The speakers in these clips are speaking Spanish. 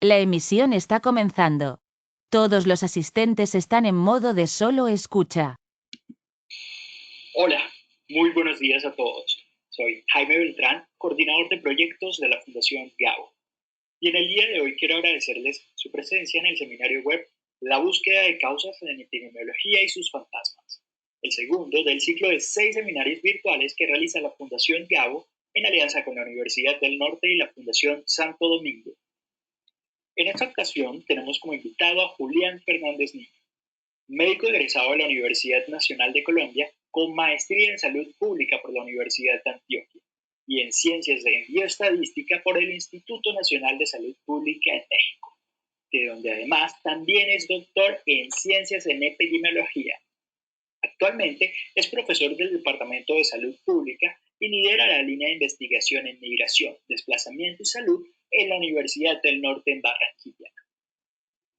La emisión está comenzando. Todos los asistentes están en modo de solo escucha. Hola, muy buenos días a todos. Soy Jaime Beltrán, coordinador de proyectos de la Fundación Gabo. Y en el día de hoy quiero agradecerles su presencia en el seminario web La búsqueda de causas en epidemiología y sus fantasmas, el segundo del ciclo de 6 seminarios virtuales que realiza la Fundación Gabo en alianza con la Universidad del Norte y la Fundación Santo Domingo. En esta ocasión tenemos como invitado a Julián Fernández Niño, médico egresado de la Universidad Nacional de Colombia, con maestría en salud pública por la Universidad de Antioquia y en ciencias de bioestadística por el Instituto Nacional de Salud Pública en México, de donde además también es doctor en ciencias en epidemiología. Actualmente es profesor del Departamento de Salud Pública y lidera la línea de investigación en migración, desplazamiento y salud en la Universidad del Norte en Barranquilla.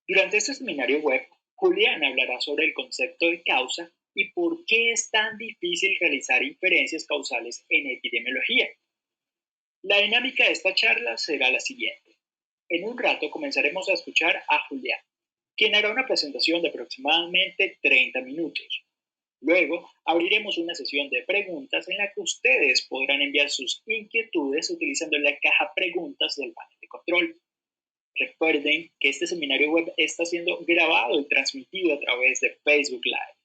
Durante este seminario web, Julián hablará sobre el concepto de causa y por qué es tan difícil realizar inferencias causales en epidemiología. La dinámica de esta charla será la siguiente. En un rato comenzaremos a escuchar a Julián, quien hará una presentación de aproximadamente 30 minutos. Luego abriremos una sesión de preguntas en la que ustedes podrán enviar sus inquietudes utilizando la caja preguntas del panel de control. Recuerden que este seminario web está siendo grabado y transmitido a través de Facebook Live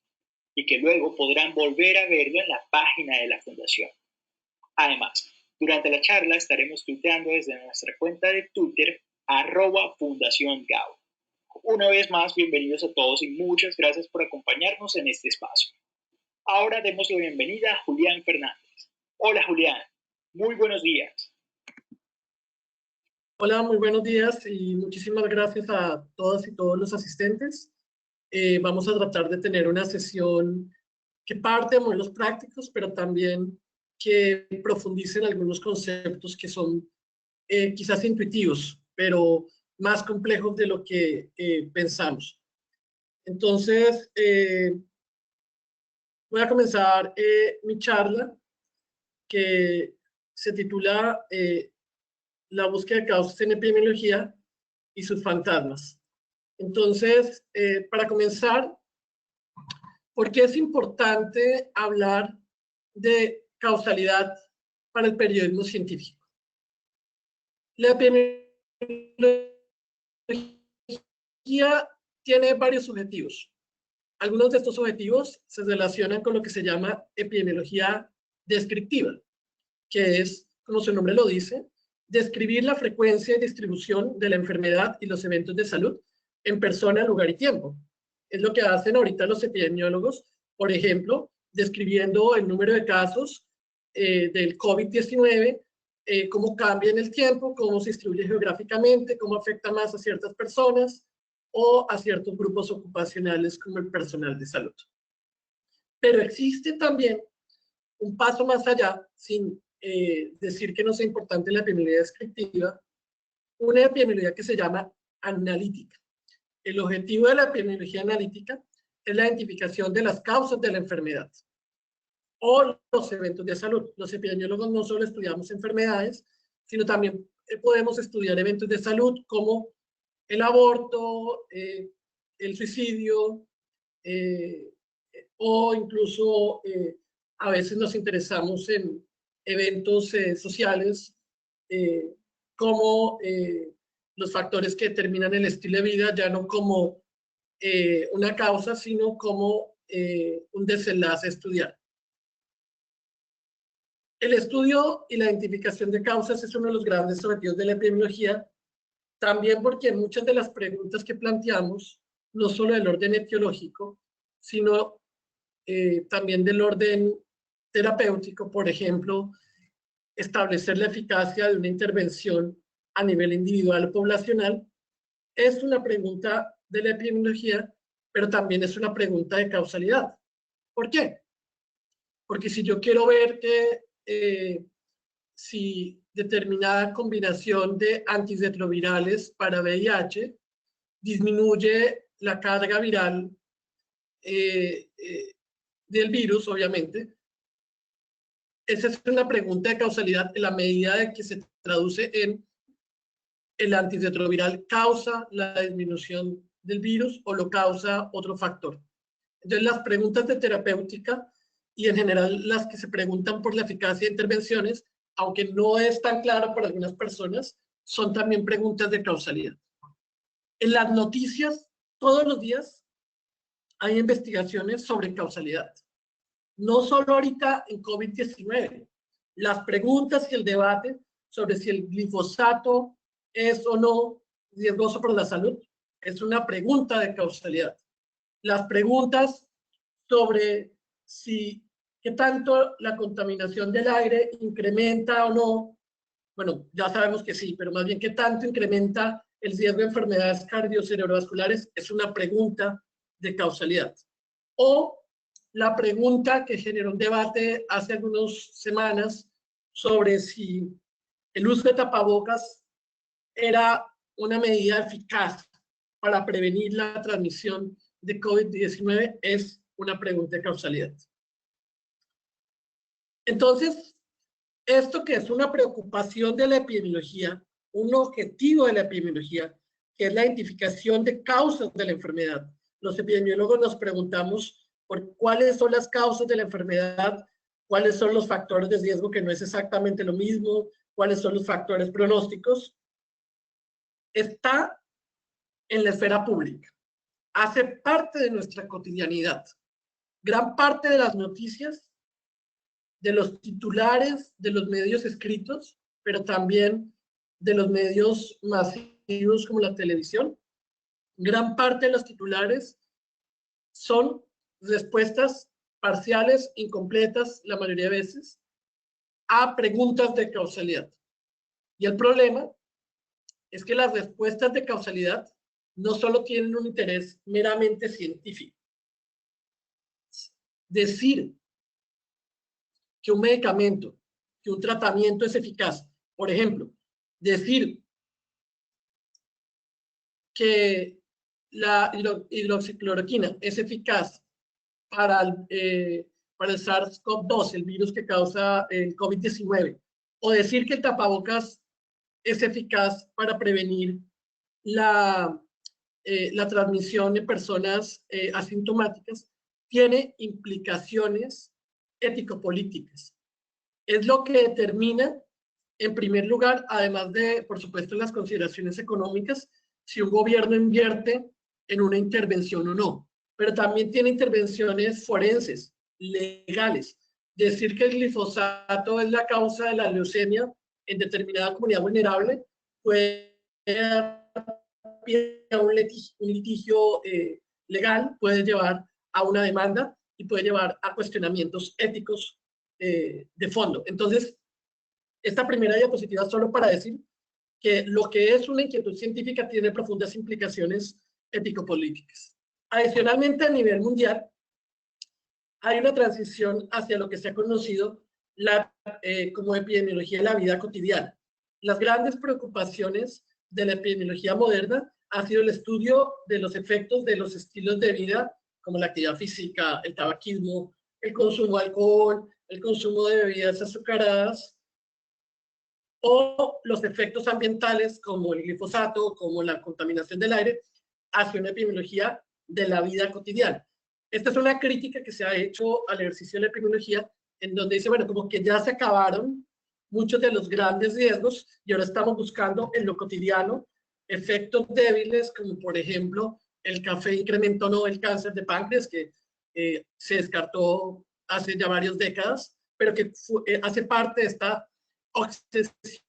y que luego podrán volver a verlo en la página de la Fundación. Además, durante la charla estaremos tuiteando desde nuestra cuenta de Twitter @FundaciónGabo. Una vez más, bienvenidos a todos y muchas gracias por acompañarnos en este espacio. Ahora demos la bienvenida a Julián Fernández. Hola Julián, muy buenos días. Hola, muy buenos días y muchísimas gracias a todas y todos los asistentes. Vamos a tratar de tener una sesión que parte de modelos prácticos, pero también que profundice en algunos conceptos que son quizás intuitivos, pero más complejos de lo que pensamos. Entonces, voy a comenzar mi charla que se titula La búsqueda de causas en epidemiología y sus fantasmas. Entonces, para comenzar, ¿por qué es importante hablar de causalidad para el periodismo científico? La epidemiología tiene varios objetivos. Algunos de estos objetivos se relacionan con lo que se llama epidemiología descriptiva, que es, como su nombre lo dice, describir la frecuencia y distribución de la enfermedad y los eventos de salud en persona, lugar y tiempo. Es lo que hacen ahorita los epidemiólogos, por ejemplo, describiendo el número de casos del COVID-19, cómo cambia en el tiempo, cómo se distribuye geográficamente, cómo afecta más a ciertas personas o a ciertos grupos ocupacionales como el personal de salud. Pero existe también un paso más allá, sin decir que no sea importante la epidemiología descriptiva, una epidemiología que se llama analítica. El objetivo de la epidemiología analítica es la identificación de las causas de la enfermedad o los eventos de salud. Los epidemiólogos no solo estudiamos enfermedades, sino también podemos estudiar eventos de salud como el aborto, el suicidio, o incluso a veces nos interesamos en eventos sociales como los factores que determinan el estilo de vida, ya no como una causa, sino como un desenlace a estudiar. El estudio y la identificación de causas es uno de los grandes objetivos de la epidemiología, también porque muchas de las preguntas que planteamos, no solo del orden etiológico, sino también del orden terapéutico, por ejemplo, establecer la eficacia de una intervención a nivel individual o poblacional, es una pregunta de la epidemiología, pero también es una pregunta de causalidad. ¿Por qué? Porque si yo quiero ver que si determinada combinación de antirretrovirales para VIH disminuye la carga viral del virus, obviamente, esa es una pregunta de causalidad en la medida de que se traduce en el antirretroviral causa la disminución del virus o lo causa otro factor. Entonces, las preguntas de terapéutica y en general las que se preguntan por la eficacia de intervenciones, aunque no es tan claro para algunas personas, son también preguntas de causalidad. En las noticias, todos los días hay investigaciones sobre causalidad. No solo ahorita en COVID-19, las preguntas y el debate sobre si el glifosato es o no riesgoso para la salud es una pregunta de causalidad. Las preguntas sobre si qué tanto la contaminación del aire incrementa o no, bueno, ya sabemos que sí, pero más bien qué tanto incrementa el riesgo de enfermedades cardiocerebrovasculares es una pregunta de causalidad. O la pregunta que generó un debate hace algunas semanas sobre si el uso de tapabocas era una medida eficaz para prevenir la transmisión de COVID-19 es una pregunta de causalidad. Entonces, esto que es una preocupación de la epidemiología, un objetivo de la epidemiología, que es la identificación de causas de la enfermedad. Los epidemiólogos nos preguntamos por cuáles son las causas de la enfermedad, cuáles son los factores de riesgo, que no es exactamente lo mismo, cuáles son los factores pronósticos. Está en la esfera pública, hace parte de nuestra cotidianidad. Gran parte de las noticias, de los titulares, de los medios escritos, pero también de los medios masivos como la televisión, gran parte de los titulares son respuestas parciales, incompletas, la mayoría de veces, a preguntas de causalidad. Y el problema es que las respuestas de causalidad no solo tienen un interés meramente científico. Decir que un medicamento, que un tratamiento es eficaz, por ejemplo, decir que la hidroxicloroquina es eficaz para el SARS-CoV-2, el virus que causa el COVID-19, o decir que el tapabocas es eficaz para prevenir la transmisión de personas asintomáticas, tiene implicaciones ético-políticas. Es lo que determina, en primer lugar, además de, por supuesto, las consideraciones económicas, si un gobierno invierte en una intervención o no. Pero también tiene intervenciones forenses, legales. Decir que el glifosato es la causa de la leucemia en determinada comunidad vulnerable puede dar pie a un litigio legal, puede llevar a una demanda y puede llevar a cuestionamientos éticos de fondo. Entonces, esta primera diapositiva solo para decir que lo que es una inquietud científica tiene profundas implicaciones ético-políticas. Adicionalmente, a nivel mundial, hay una transición hacia lo que se ha conocido como epidemiología de la vida cotidiana. Las grandes preocupaciones de la epidemiología moderna ha sido el estudio de los efectos de los estilos de vida, como la actividad física, el tabaquismo, el consumo de alcohol, el consumo de bebidas azucaradas, o los efectos ambientales, como el glifosato, como la contaminación del aire, hacia una epidemiología de la vida cotidiana. Esta es una crítica que se ha hecho al ejercicio de la epidemiología, en donde dice, bueno, como que ya se acabaron muchos de los grandes riesgos y ahora estamos buscando en lo cotidiano efectos débiles, como por ejemplo el café incrementó no el cáncer de páncreas, que se descartó hace ya varias décadas, pero que hace parte de esta obsesión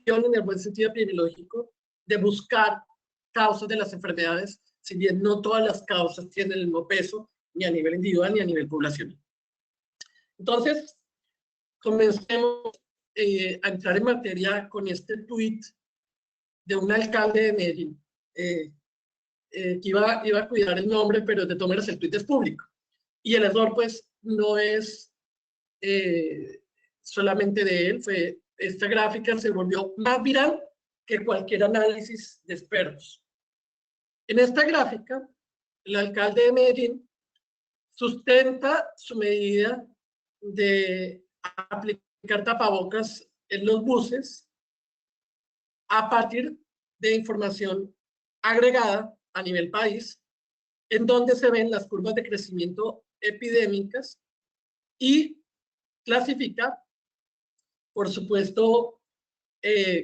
en el buen sentido epidemiológico de buscar causas de las enfermedades, si bien no todas las causas tienen el mismo peso, ni a nivel individual ni a nivel poblacional. Entonces, comencemos a entrar en materia con este tuit de un alcalde de Medellín, que iba a cuidar el nombre, pero de todas maneras el tuit es público. Y el error, pues, no es solamente de él, esta gráfica se volvió más viral que cualquier análisis de expertos. En esta gráfica, el alcalde de Medellín sustenta su medida de aplicar tapabocas en los buses a partir de información agregada a nivel país, en donde se ven las curvas de crecimiento epidémicas y clasifica, por supuesto,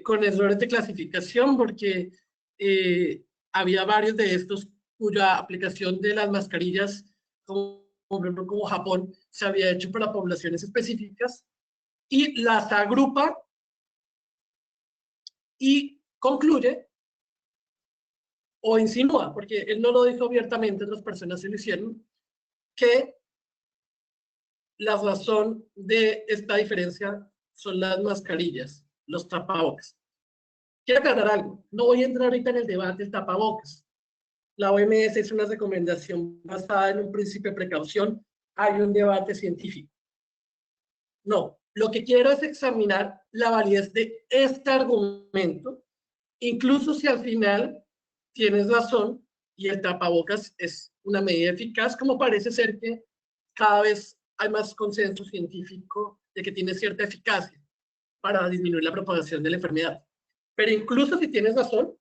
con errores de clasificación, porque había varios de estos cuya aplicación de las mascarillas, como Japón, se había hecho para poblaciones específicas, y las agrupa y concluye o insinúa, porque él no lo dijo abiertamente, otras personas se lo hicieron, que la razón de esta diferencia son las mascarillas, los tapabocas. Quiero aclarar algo, no voy a entrar ahorita en el debate del tapabocas. La OMS es una recomendación basada en un principio de precaución, hay un debate científico. No, lo que quiero es examinar la validez de este argumento, incluso si al final tienes razón y el tapabocas es una medida eficaz, como parece ser que cada vez hay más consenso científico de que tiene cierta eficacia para disminuir la propagación de la enfermedad. Pero incluso si tienes razón,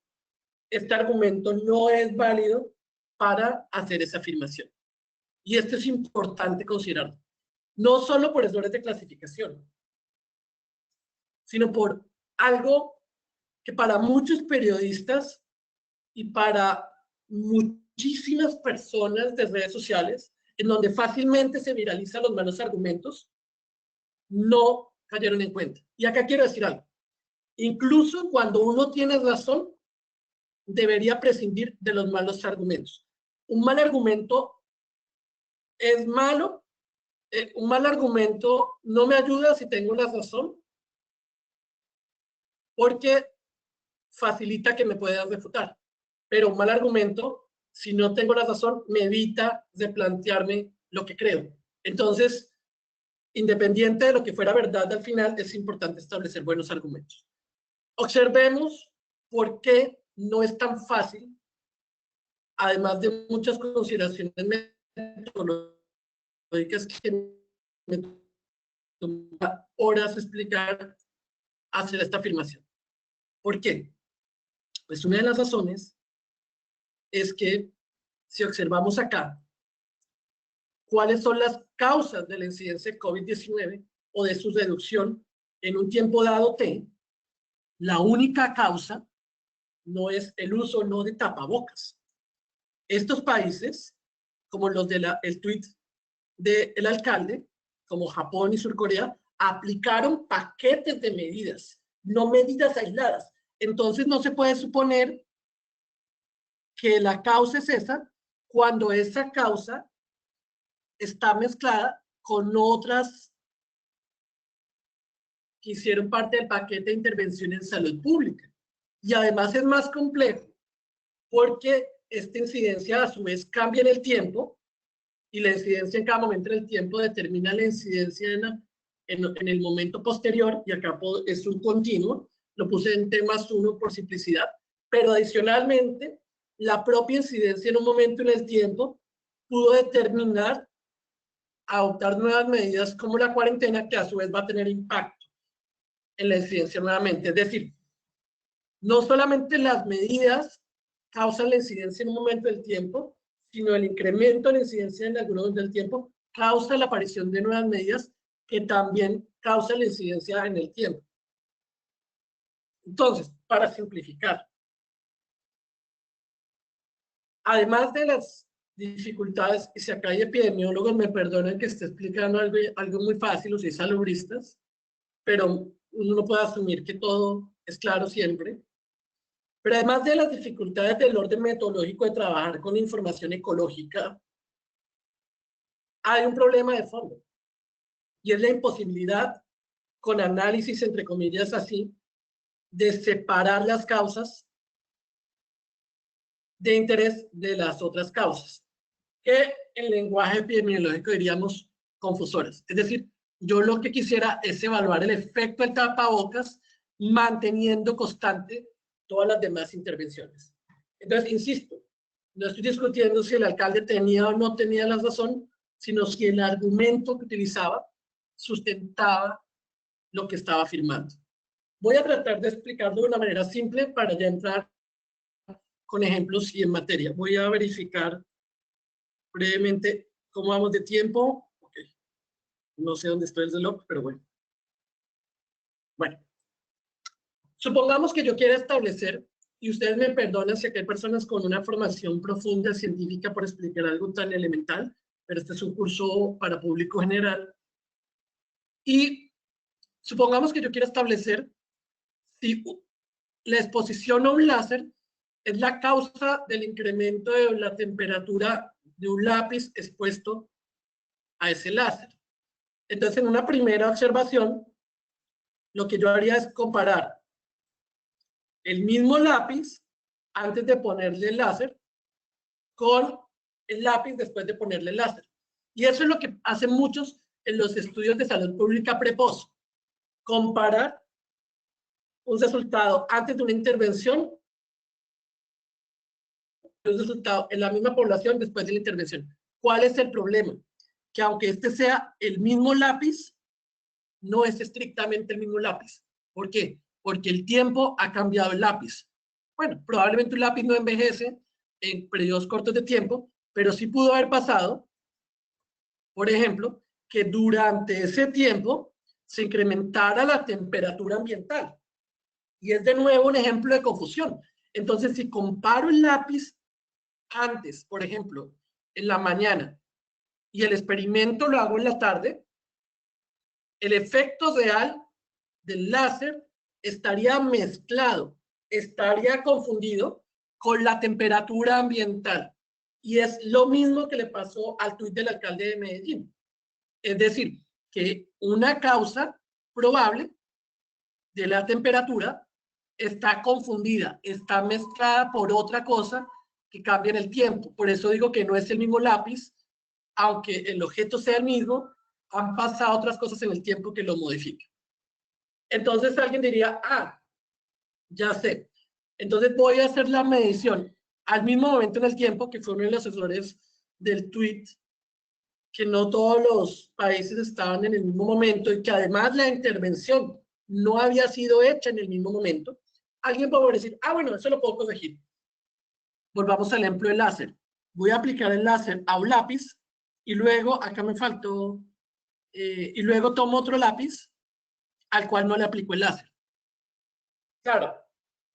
este argumento no es válido para hacer esa afirmación. Y esto es importante considerarlo. No solo por errores de clasificación, sino por algo que para muchos periodistas y para muchísimas personas de redes sociales, en donde fácilmente se viralizan los malos argumentos, no cayeron en cuenta. Y acá quiero decir algo. Incluso cuando uno tiene razón, debería prescindir de los malos argumentos. Un mal argumento es malo. Un mal argumento no me ayuda si tengo la razón, porque facilita que me puedan refutar. Pero un mal argumento, si no tengo la razón, me evita de plantearme lo que creo. Entonces, independiente de lo que fuera verdad al final, es importante establecer buenos argumentos. Observemos por qué no es tan fácil, además de muchas consideraciones metodológicas que me toma horas explicar, hacer esta afirmación. ¿Por qué? Pues una de las razones es que si observamos acá cuáles son las causas de la incidencia de COVID-19 o de su reducción en un tiempo dado T, la única causa no es el uso no de tapabocas. Estos países, como los del tuit del alcalde, como Japón y Surcorea, aplicaron paquetes de medidas, no medidas aisladas. Entonces no se puede suponer que la causa es esa cuando esa causa está mezclada con otras que hicieron parte del paquete de intervención en salud pública. Y además es más complejo porque esta incidencia a su vez cambia en el tiempo y la incidencia en cada momento del tiempo determina la incidencia en el momento posterior, y acá es un continuo, lo puse en T+1 por simplicidad, pero adicionalmente la propia incidencia en un momento en el tiempo pudo determinar adoptar nuevas medidas como la cuarentena, que a su vez va a tener impacto en la incidencia nuevamente. Es decir, no solamente las medidas causan la incidencia en un momento del tiempo, sino el incremento de la incidencia en algún momento del tiempo causa la aparición de nuevas medidas que también causan la incidencia en el tiempo. Entonces, para simplificar, además de las dificultades, y si acá hay epidemiólogos, me perdonan que esté explicando algo muy fácil, o si salubristas, pero uno no puede asumir que todo es claro siempre. Pero además de las dificultades del orden metodológico de trabajar con información ecológica, hay un problema de fondo, y es la imposibilidad, con análisis entre comillas así, de separar las causas de interés de las otras causas, que en lenguaje epidemiológico diríamos confusoras. Es decir, yo lo que quisiera es evaluar el efecto del tapabocas manteniendo constante todas las demás intervenciones. Entonces, insisto, no estoy discutiendo si el alcalde tenía o no tenía la razón, sino si el argumento que utilizaba sustentaba lo que estaba afirmando. Voy a tratar de explicarlo de una manera simple para ya entrar con ejemplos y en materia. Voy a verificar brevemente cómo vamos de tiempo. Okay. No sé dónde está el reloj, pero bueno. Bueno, supongamos que yo quiera establecer, y ustedes me perdonan si aquí hay personas con una formación profunda científica por explicar algo tan elemental, pero este es un curso para público general. Y supongamos que yo quiera establecer si la exposición a un láser es la causa del incremento de la temperatura de un lápiz expuesto a ese láser. Entonces, en una primera observación, lo que yo haría es comparar el mismo lápiz antes de ponerle el láser con el lápiz después de ponerle el láser. Y eso es lo que hacen muchos en los estudios de salud pública prepost. Comparar un resultado antes de una intervención, un resultado en la misma población después de la intervención. ¿Cuál es el problema? Que aunque este sea el mismo lápiz, no es estrictamente el mismo lápiz. ¿Por qué? Porque el tiempo ha cambiado el lápiz. Bueno, probablemente un lápiz no envejece en periodos cortos de tiempo, pero sí pudo haber pasado, por ejemplo, que durante ese tiempo se incrementara la temperatura ambiental. Y es de nuevo un ejemplo de confusión. Entonces, si comparo el lápiz antes, por ejemplo, en la mañana, y el experimento lo hago en la tarde, el efecto real del láser estaría mezclado, estaría confundido con la temperatura ambiental. Y es lo mismo que le pasó al tuit del alcalde de Medellín. Es decir, que una causa probable de la temperatura está confundida, está mezclada por otra cosa que cambia en el tiempo. Por eso digo que no es el mismo lápiz, aunque el objeto sea el mismo, han pasado otras cosas en el tiempo que lo modifican. Entonces alguien diría, ah, ya sé. Entonces voy a hacer la medición al mismo momento en el tiempo, que fue uno de los asesores del tweet, que no todos los países estaban en el mismo momento y que además la intervención no había sido hecha en el mismo momento. Alguien puede decir, ah, bueno, eso lo puedo corregir. Volvamos al ejemplo del láser. Voy a aplicar el láser a un lápiz y luego, acá me faltó, y luego tomo otro lápiz al cual no le aplico el láser. Claro,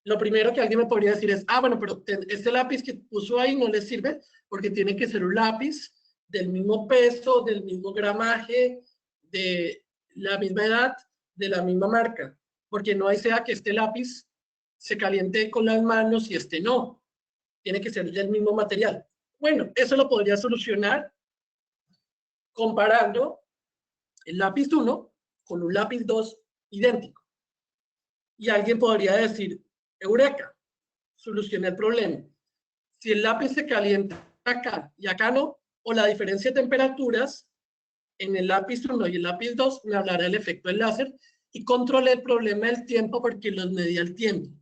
lo primero que alguien me podría decir es, ah, bueno, pero este lápiz que puso ahí no le sirve porque tiene que ser un lápiz del mismo peso, del mismo gramaje, de la misma edad, de la misma marca, porque no sea que este lápiz se caliente con las manos y este no. Tiene que ser del mismo material. Bueno, eso lo podría solucionar comparando el lápiz 1 con un lápiz 2 idéntico. Y alguien podría decir, eureka, solucioné el problema. Si el lápiz se calienta acá y acá no, o la diferencia de temperaturas en el lápiz 1 y el lápiz 2, me hablará del efecto del láser y controlé el problema del tiempo porque los medía el tiempo.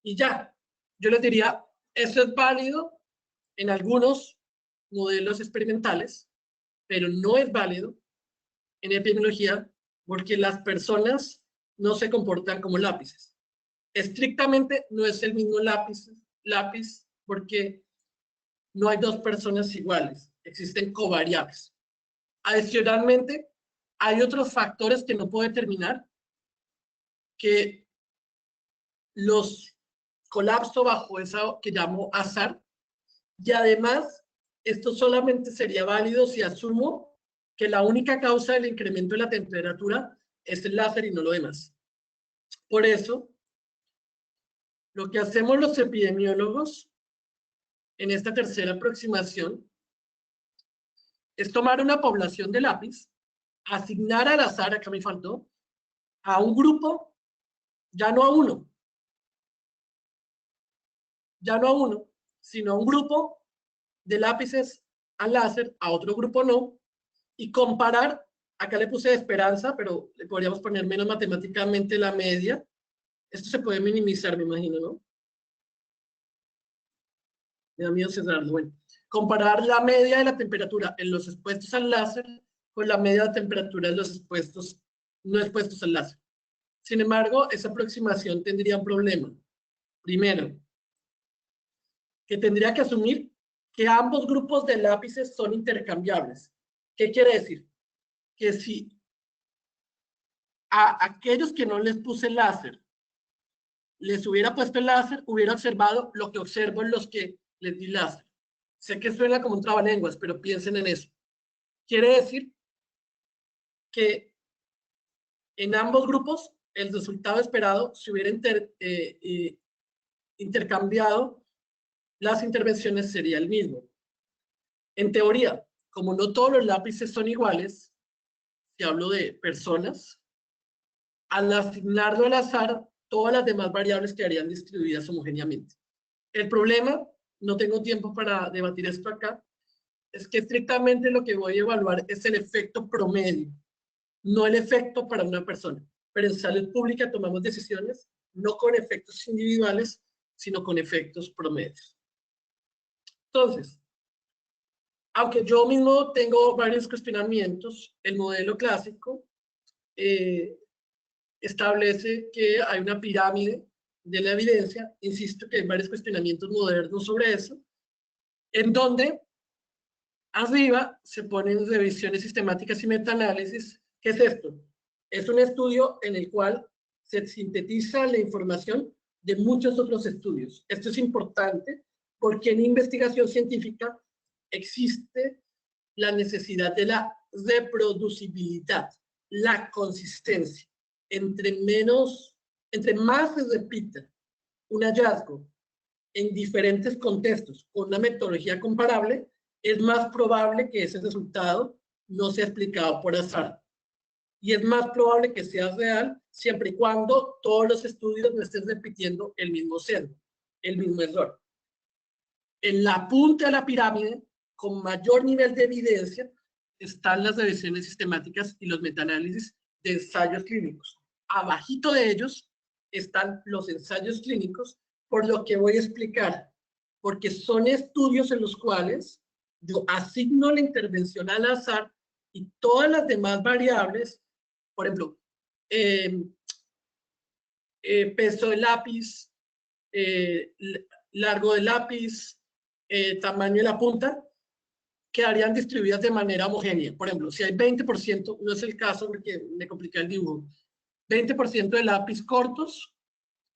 Y ya, yo les diría, eso es válido en algunos modelos experimentales, pero no es válido en epidemiología porque las personas no se comportan como lápices. Estrictamente no es el mismo lápiz porque no hay dos personas iguales, existen covariables. Adicionalmente, hay otros factores que no puedo determinar que los colapso bajo eso que llamo azar, y además esto solamente sería válido si asumo que la única causa del incremento de la temperatura es el láser y no lo demás. Por eso, lo que hacemos los epidemiólogos en esta tercera aproximación es tomar una población de lápiz, asignar al azar, acá me faltó, a un grupo, ya no a uno, sino a un grupo de lápices al láser, a otro grupo no, y comparar, acá le puse esperanza, pero le podríamos poner menos matemáticamente la media. Esto se puede minimizar, me imagino, ¿no? Me da miedo cerrarlo. Bueno, comparar la media de la temperatura en los expuestos al láser con la media de temperatura en los expuestos, no expuestos al láser. Sin embargo, esa aproximación tendría un problema. Primero, que tendría que asumir que ambos grupos de lápices son intercambiables. ¿Qué quiere decir? Que si a aquellos que no les puse láser les hubiera puesto el láser, hubiera observado lo que observo en los que les di láser. Sé que suena como un trabalenguas, pero piensen en eso. Quiere decir que en ambos grupos el resultado esperado se hubiera intercambiado, las intervenciones sería el mismo. En teoría, como no todos los lápices son iguales, si hablo de personas, al asignarlo al azar, todas las demás variables quedarían distribuidas homogéneamente. El problema, no tengo tiempo para debatir esto acá, es que estrictamente lo que voy a evaluar es el efecto promedio, no el efecto para una persona. Pero en salud pública tomamos decisiones no con efectos individuales, sino con efectos promedios. Entonces, aunque yo mismo tengo varios cuestionamientos, el modelo clásico establece que hay una pirámide de la evidencia, insisto que hay varios cuestionamientos modernos sobre eso, en donde arriba se ponen revisiones sistemáticas y metaanálisis. ¿Qué es esto? Es un estudio en el cual se sintetiza la información de muchos otros estudios. Esto es importante porque en investigación científica existe la necesidad de la reproducibilidad, la consistencia. Entre más se repita un hallazgo en diferentes contextos con una metodología comparable, es más probable que ese resultado no sea explicado por azar. Y es más probable que sea real siempre y cuando todos los estudios no estén repitiendo el mismo sesgo, el mismo error. En la punta de la pirámide, con mayor nivel de evidencia, están las revisiones sistemáticas y los metaanálisis de ensayos clínicos. Abajito de ellos están los ensayos clínicos, por lo que voy a explicar, porque son estudios en los cuales yo asigno la intervención al azar y todas las demás variables, por ejemplo, peso del lápiz, largo del lápiz, tamaño de la punta, quedarían distribuidas de manera homogénea. Por ejemplo, si hay 20%, no es el caso porque me compliqué el dibujo, 20% de lápiz cortos,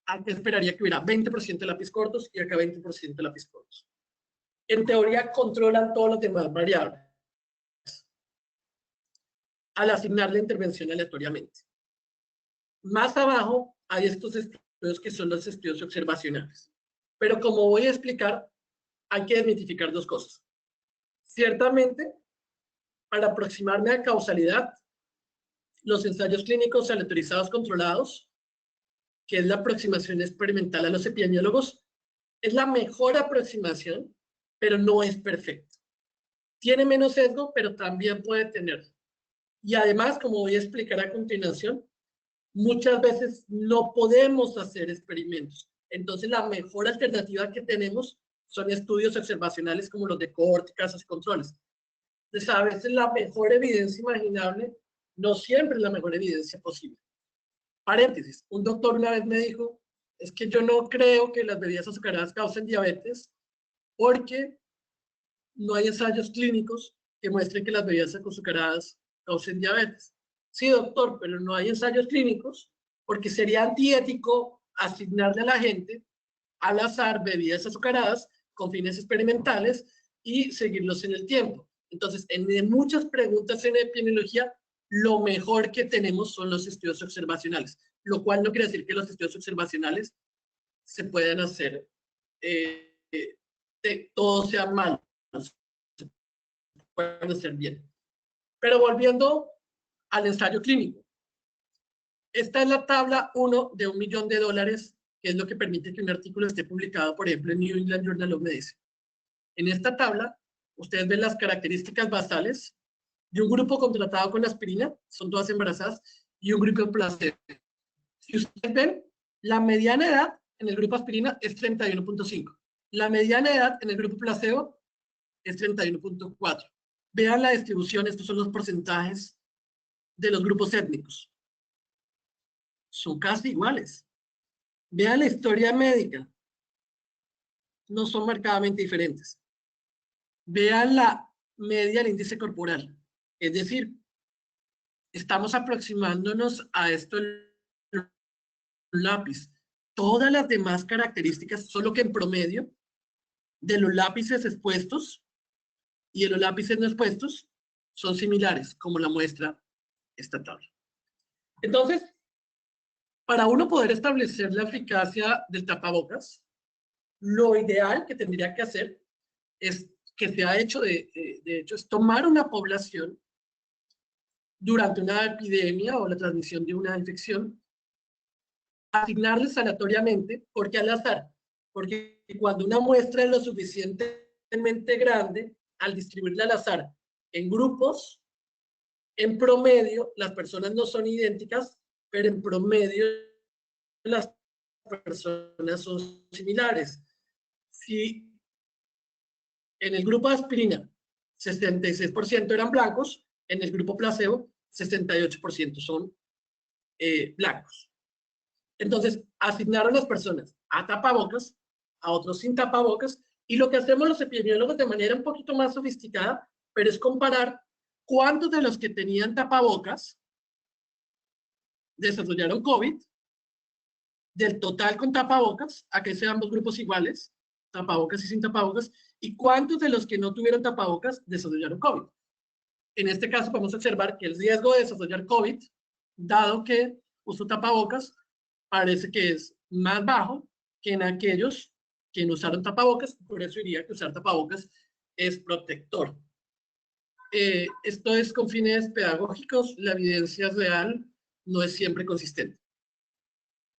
acá esperaría que hubiera 20% de lápiz cortos y acá 20% de lápiz cortos. En teoría controlan todas las demás variables al asignar la intervención aleatoriamente. Más abajo hay estos estudios que son los estudios observacionales. Pero como voy a explicar, hay que desmitificar dos cosas. Ciertamente, para aproximarme a causalidad, los ensayos clínicos aleatorizados controlados, que es la aproximación experimental a los epidemiólogos, es la mejor aproximación, pero no es perfecto. Tiene menos sesgo, pero también puede tener. Y además, como voy a explicar a continuación, muchas veces no podemos hacer experimentos. Entonces, la mejor alternativa que tenemos son estudios observacionales como los de cohorte, casos y controles. Entonces, a veces la mejor evidencia imaginable no siempre es la mejor evidencia posible. Paréntesis, un doctor una vez me dijo, es que yo no creo que las bebidas azucaradas causen diabetes porque no hay ensayos clínicos que muestren que las bebidas azucaradas causen diabetes. Sí, doctor, pero no hay ensayos clínicos porque sería antiético asignarle a la gente al azar bebidas azucaradas con fines experimentales y seguirlos en el tiempo. Entonces, en muchas preguntas en epidemiología, lo mejor que tenemos son los estudios observacionales, lo cual no quiere decir que los estudios observacionales se puedan hacer, todos sean malos, se pueden hacer bien. Pero volviendo al ensayo clínico. Esta es la tabla 1 de $1 millón, que es lo que permite que un artículo esté publicado, por ejemplo, en New England Journal of Medicine. En esta tabla, ustedes ven las características basales de un grupo contratado con aspirina, son todas embarazadas, y un grupo placebo. Si ustedes ven, la mediana edad en el grupo aspirina es 31.5. La mediana edad en el grupo placebo es 31.4. Vean la distribución, estos son los porcentajes de los grupos étnicos. Son casi iguales. Vean la historia médica. no son marcadamente diferentes. Vean la media del índice corporal. Es decir, estamos aproximándonos a esto del lápiz. Todas las demás características, solo que en promedio, de los lápices expuestos y de los lápices no expuestos, son similares, como la muestra esta tabla. Entonces, para uno poder establecer la eficacia del tapabocas, lo ideal que tendría que hacer es que se ha hecho, de hecho, es tomar una población durante una epidemia o la transmisión de una infección, asignarles aleatoriamente, porque al azar, porque cuando una muestra es lo suficientemente grande, al distribuirla al azar en grupos, en promedio, las personas no son idénticas, pero en promedio las personas son similares. Si en el grupo de aspirina 66% eran blancos, en el grupo placebo 68% son blancos. Entonces, asignaron las personas a tapabocas, a otros sin tapabocas, y lo que hacemos los epidemiólogos de manera un poquito más sofisticada, pero es comparar cuántos de los que tenían tapabocas desarrollaron COVID, del total con tapabocas, a que sean ambos grupos iguales, tapabocas y sin tapabocas, y cuántos de los que no tuvieron tapabocas desarrollaron COVID. En este caso, podemos observar que el riesgo de desarrollar COVID, dado que uso tapabocas, parece que es más bajo que en aquellos que no usaron tapabocas, por eso diría que usar tapabocas es protector. Esto es con fines pedagógicos, la evidencia real no es siempre consistente.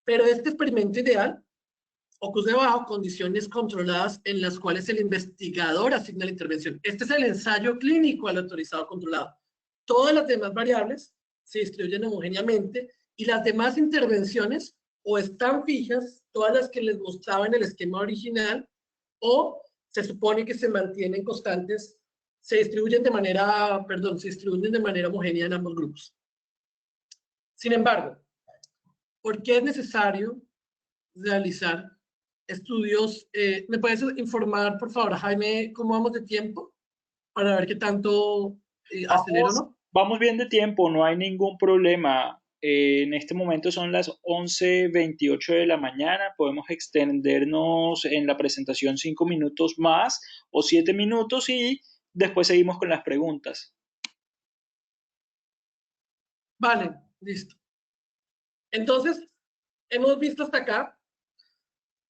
Pero este experimento ideal ocurre bajo condiciones controladas en las cuales el investigador asigna la intervención. Este es el ensayo clínico al autorizado controlado. Todas las demás variables se distribuyen homogéneamente y las demás intervenciones o están fijas, todas las que les mostraba en el esquema original, o se supone que se mantienen constantes, se distribuyen de manera homogénea en ambos grupos. Sin embargo, ¿por qué es necesario realizar estudios? ¿Me puedes informar, por favor, Jaime, cómo vamos de tiempo? Para ver qué tanto acelero, ¿no? Vamos bien de tiempo, no hay ningún problema. En este momento son las 11:28 de la mañana. Podemos extendernos en la presentación 5 minutos más o 7 minutos y después seguimos con las preguntas. Vale, listo. Entonces, hemos visto hasta acá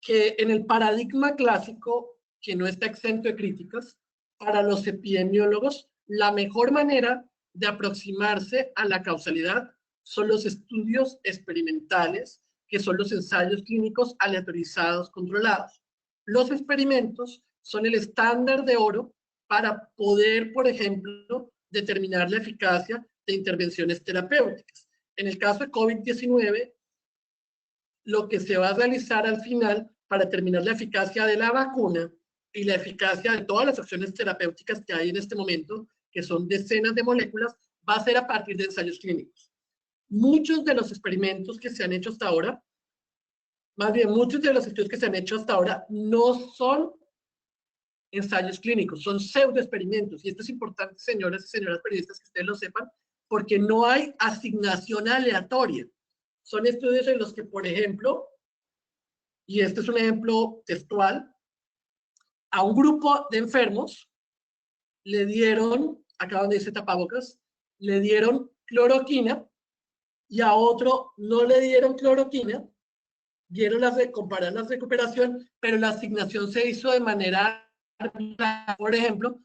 que en el paradigma clásico, que no está exento de críticas, para los epidemiólogos, la mejor manera de aproximarse a la causalidad son los estudios experimentales, que son los ensayos clínicos aleatorizados controlados. Los experimentos son el estándar de oro para poder, por ejemplo, determinar la eficacia de intervenciones terapéuticas. En el caso de COVID-19, lo que se va a realizar al final para determinar la eficacia de la vacuna y la eficacia de todas las acciones terapéuticas que hay en este momento, que son decenas de moléculas, va a ser a partir de ensayos clínicos. Muchos de los experimentos que se han hecho hasta ahora, más bien muchos de los estudios que se han hecho hasta ahora, no son ensayos clínicos, son pseudoexperimentos. Y esto es importante, señoras y señoras periodistas, que ustedes lo sepan, porque no hay asignación aleatoria. Son estudios en los que, por ejemplo, y este es un ejemplo textual, a un grupo de enfermos le dieron, acá donde dice tapabocas, le dieron cloroquina y a otro no le dieron cloroquina, comparar la recuperación, pero la asignación se hizo de manera, por ejemplo,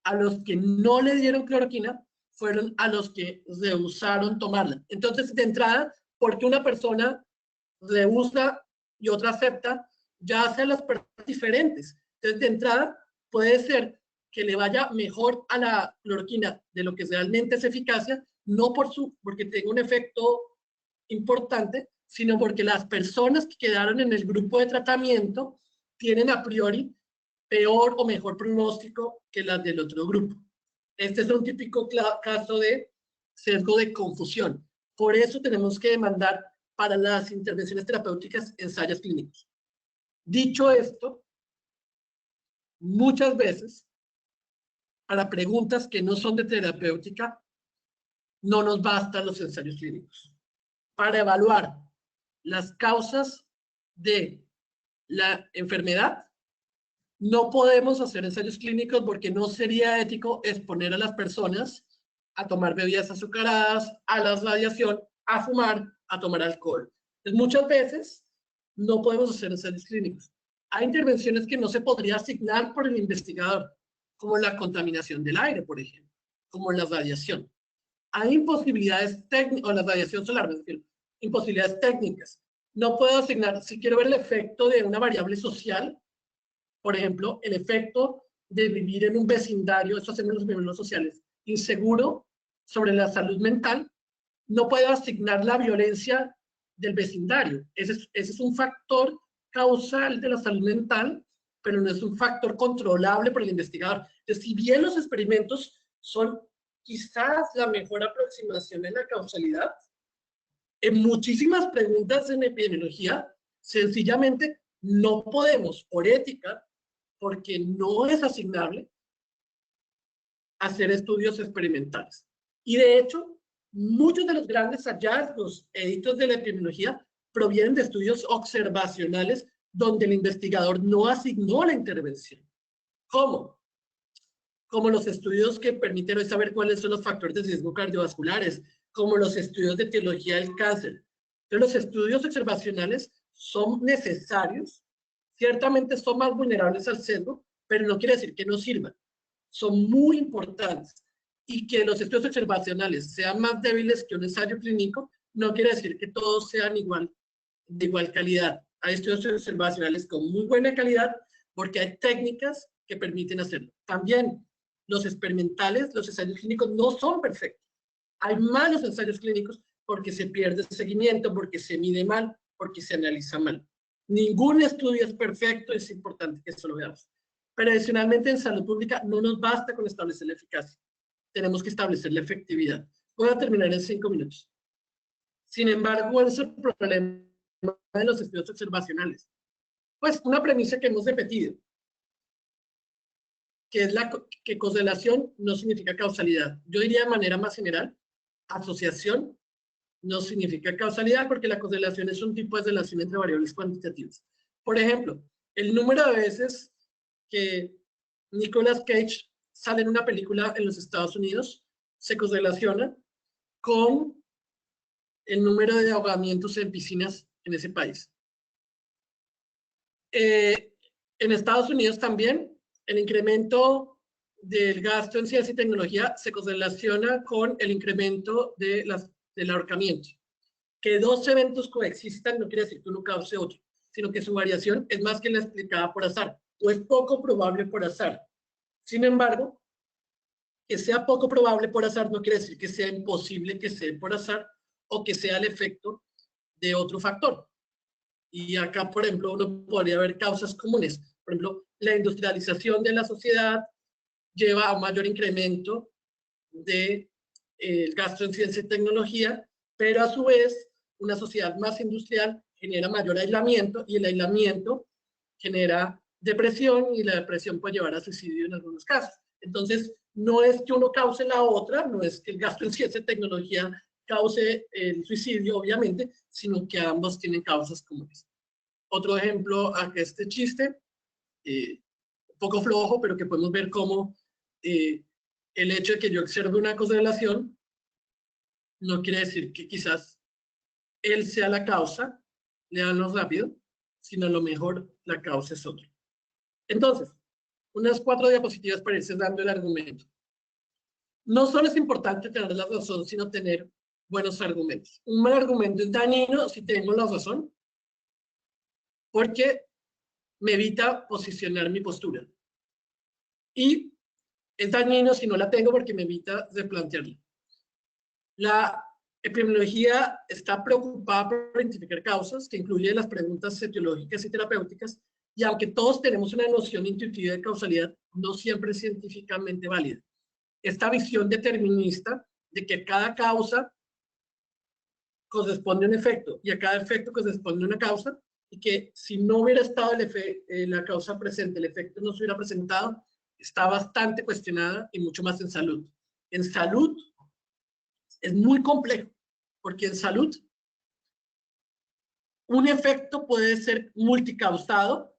a los que no le dieron cloroquina fueron a los que rehusaron tomarla. Entonces, de entrada, porque una persona rehúsa y otra acepta, ya hacen las personas diferentes. Entonces, de entrada, puede ser que le vaya mejor a la cloroquina de lo que realmente es eficacia, no porque tenga un efecto importante, sino porque las personas que quedaron en el grupo de tratamiento tienen a priori peor o mejor pronóstico que las del otro grupo. Este es un típico caso de sesgo de confusión. Por eso tenemos que demandar para las intervenciones terapéuticas ensayos clínicos. Dicho esto, muchas veces, para preguntas que no son de terapéutica, no nos bastan los ensayos clínicos. Para evaluar las causas de la enfermedad, no podemos hacer ensayos clínicos porque no sería ético exponer a las personas a tomar bebidas azucaradas, a la radiación, a fumar, a tomar alcohol. Entonces, muchas veces no podemos hacer ensayos clínicos. Hay intervenciones que no se podría asignar por el investigador, como la contaminación del aire, por ejemplo, como la radiación. Hay imposibilidades técnicas, o la radiación solar, es decir, imposibilidades técnicas. No puedo asignar, si quiero ver el efecto de una variable social, por ejemplo, el efecto de vivir en un vecindario, eso hacen los fenómenos sociales, inseguro sobre la salud mental, no puedo asignar la violencia del vecindario. Ese es un factor causal de la salud mental, pero no es un factor controlable por el investigador. Entonces, si bien los experimentos son quizás la mejor aproximación en la causalidad, en muchísimas preguntas en epidemiología, sencillamente no podemos, por ética, porque no es asignable, hacer estudios experimentales. Y de hecho, muchos de los grandes hallazgos e hitos de la epidemiología provienen de estudios observacionales donde el investigador no asignó la intervención. ¿Cómo? Como los estudios que permiten hoy saber cuáles son los factores de riesgo cardiovasculares, como los estudios de etiología del cáncer. Entonces, los estudios observacionales son necesarios, ciertamente son más vulnerables al sesgo, pero no quiere decir que no sirvan. Son muy importantes. Y que los estudios observacionales sean más débiles que un ensayo clínico, no quiere decir que todos sean de igual calidad. Hay estudios observacionales con muy buena calidad porque hay técnicas que permiten hacerlo. También los experimentales, los ensayos clínicos no son perfectos. Hay malos ensayos clínicos porque se pierde el seguimiento, porque se mide mal, porque se analiza mal. Ningún estudio es perfecto, es importante que esto lo veamos. Pero adicionalmente en salud pública no nos basta con establecer la eficacia. Tenemos que establecer la efectividad. Voy a terminar en 5 minutos. Sin embargo, ¿cuál es el problema de los estudios observacionales? Pues una premisa que hemos repetido, que es que correlación no significa causalidad. Yo diría de manera más general, asociación no significa causalidad porque la correlación es un tipo de relación entre variables cuantitativas. Por ejemplo, el número de veces que Nicolas Cage sale en una película en los Estados Unidos se correlaciona con el número de ahogamientos en piscinas en ese país. En Estados Unidos también, el incremento del gasto en ciencia y tecnología se correlaciona con el incremento del ahorcamiento. Que dos eventos coexistan no quiere decir que uno cause otro, sino que su variación es más que la explicada por azar, o es poco probable por azar. Sin embargo, que sea poco probable por azar no quiere decir que sea imposible que sea por azar o que sea el efecto de otro factor. Y acá, por ejemplo, uno podría ver causas comunes. Por ejemplo, la industrialización de la sociedad lleva a un mayor incremento del gasto en ciencia y tecnología, pero a su vez, una sociedad más industrial genera mayor aislamiento y el aislamiento genera depresión y la depresión puede llevar a suicidio en algunos casos. Entonces, no es que uno cause la otra, no es que el gasto en ciencia y tecnología cause el suicidio, obviamente, sino que ambos tienen causas comunes. Otro ejemplo, acá este chiste, un poco flojo, pero que podemos ver cómo el hecho de que yo observe una correlación no quiere decir que quizás él sea la causa, leanlo rápido, sino a lo mejor la causa es otra. Entonces, unas 4 diapositivas para irse dando el argumento. No solo es importante tener la razón, sino tener buenos argumentos. Un mal argumento es dañino si tengo la razón, porque me evita posicionar mi postura. Y es dañino si no la tengo porque me evita replantearla. La epidemiología está preocupada por identificar causas, que incluye las preguntas etiológicas y terapéuticas, y aunque todos tenemos una noción intuitiva de causalidad, no siempre es científicamente válida. Esta visión determinista de que cada causa corresponde a un efecto y a cada efecto corresponde a una causa, y que si no hubiera estado la causa presente, el efecto no se hubiera presentado, está bastante cuestionada y mucho más en salud. En salud es muy complejo, porque en salud un efecto puede ser multicausado,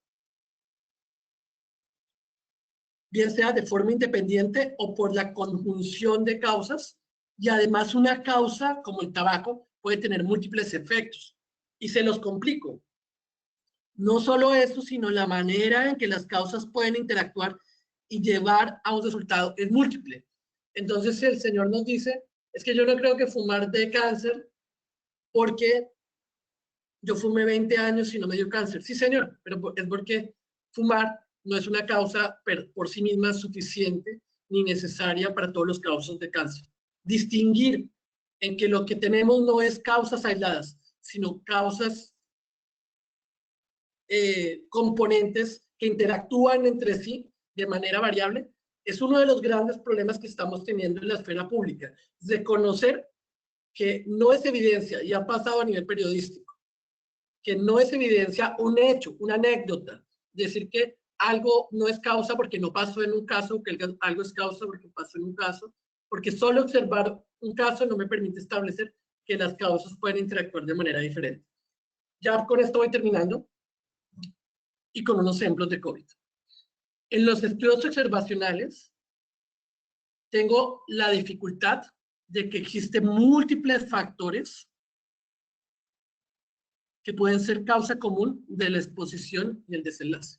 bien sea de forma independiente o por la conjunción de causas, y además una causa, como el tabaco, puede tener múltiples efectos. Y se los complico. No solo eso, sino la manera en que las causas pueden interactuar y llevar a un resultado es múltiple. Entonces, el señor nos dice, es que yo no creo que fumar dé cáncer porque yo fumé 20 años y no me dio cáncer. Sí, señor, pero es porque fumar no es una causa por sí misma suficiente ni necesaria para todos los causas de cáncer. Distinguir en que lo que tenemos no es causas aisladas, sino causas componentes que interactúan entre sí de manera variable, es uno de los grandes problemas que estamos teniendo en la esfera pública. De conocer que no es evidencia, y ha pasado a nivel periodístico, que no es evidencia un hecho, una anécdota, decir que algo no es causa porque no pasó en un caso, que algo es causa porque pasó en un caso, porque solo observar un caso no me permite establecer que las causas pueden interactuar de manera diferente. Ya con esto voy terminando y con unos ejemplos de COVID. En los estudios observacionales tengo la dificultad de que existen múltiples factores que pueden ser causa común de la exposición y el desenlace.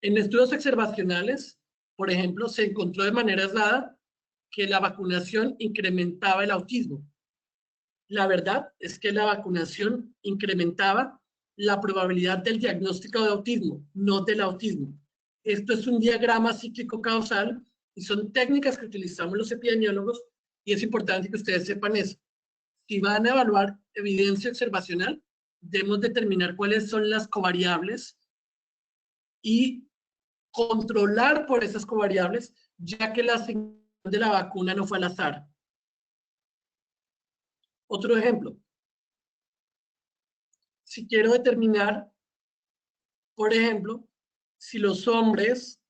En estudios observacionales, por ejemplo, se encontró de manera aislada que la vacunación incrementaba el autismo. La verdad es que la vacunación incrementaba la probabilidad del diagnóstico de autismo, no del autismo. Esto es un diagrama cíclico causal y son técnicas que utilizamos los epidemiólogos y es importante que ustedes sepan eso. Si van a evaluar evidencia observacional, debemos determinar cuáles son las covariables y controlar por esas covariables, ya que la asignación de la vacuna no fue al azar. Otro ejemplo. Si quiero determinar, por ejemplo, si los hombres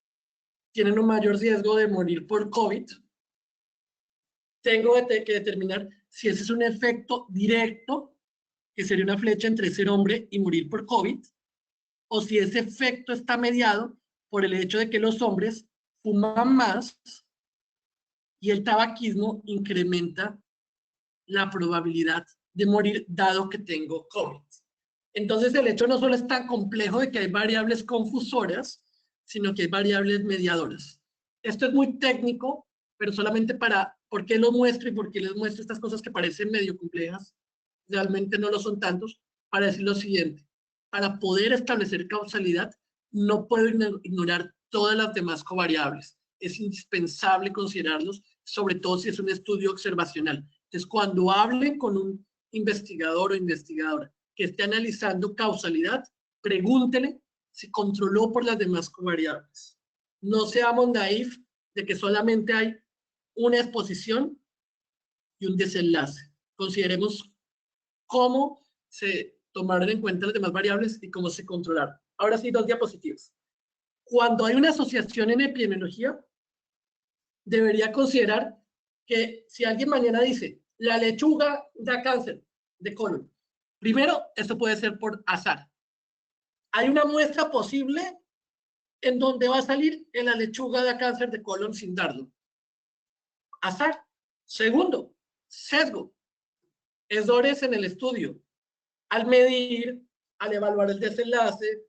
tienen un mayor riesgo de morir por COVID, tengo que determinar si ese es un efecto directo, que sería una flecha entre ser hombre y morir por COVID, o si ese efecto está mediado por el hecho de que los hombres fuman más y el tabaquismo incrementa la probabilidad de morir dado que tengo COVID. Entonces el hecho no solo es tan complejo de que hay variables confusoras, sino que hay variables mediadoras. Esto es muy técnico, pero solamente ¿por qué lo muestro y por qué les muestro estas cosas que parecen medio complejas? Realmente no lo son tantos, para decir lo siguiente. Para poder establecer causalidad, no puedo ignorar todas las demás covariables. Es indispensable considerarlos, sobre todo si es un estudio observacional. Entonces, cuando hablen con un investigador o investigadora que esté analizando causalidad, pregúntele si controló por las demás covariables. No seamos naif de que solamente hay una exposición y un desenlace. Consideremos cómo se tomaron en cuenta las demás variables y cómo se controlaron. Ahora sí, 2 diapositivas. Cuando hay una asociación en epidemiología, debería considerar que si alguien mañana dice, la lechuga da cáncer de colon, primero, esto puede ser por azar. Hay una muestra posible en donde va a salir que la lechuga da cáncer de colon sin darlo. Azar. Segundo, sesgo. Errores en el estudio. Al medir, al evaluar el desenlace,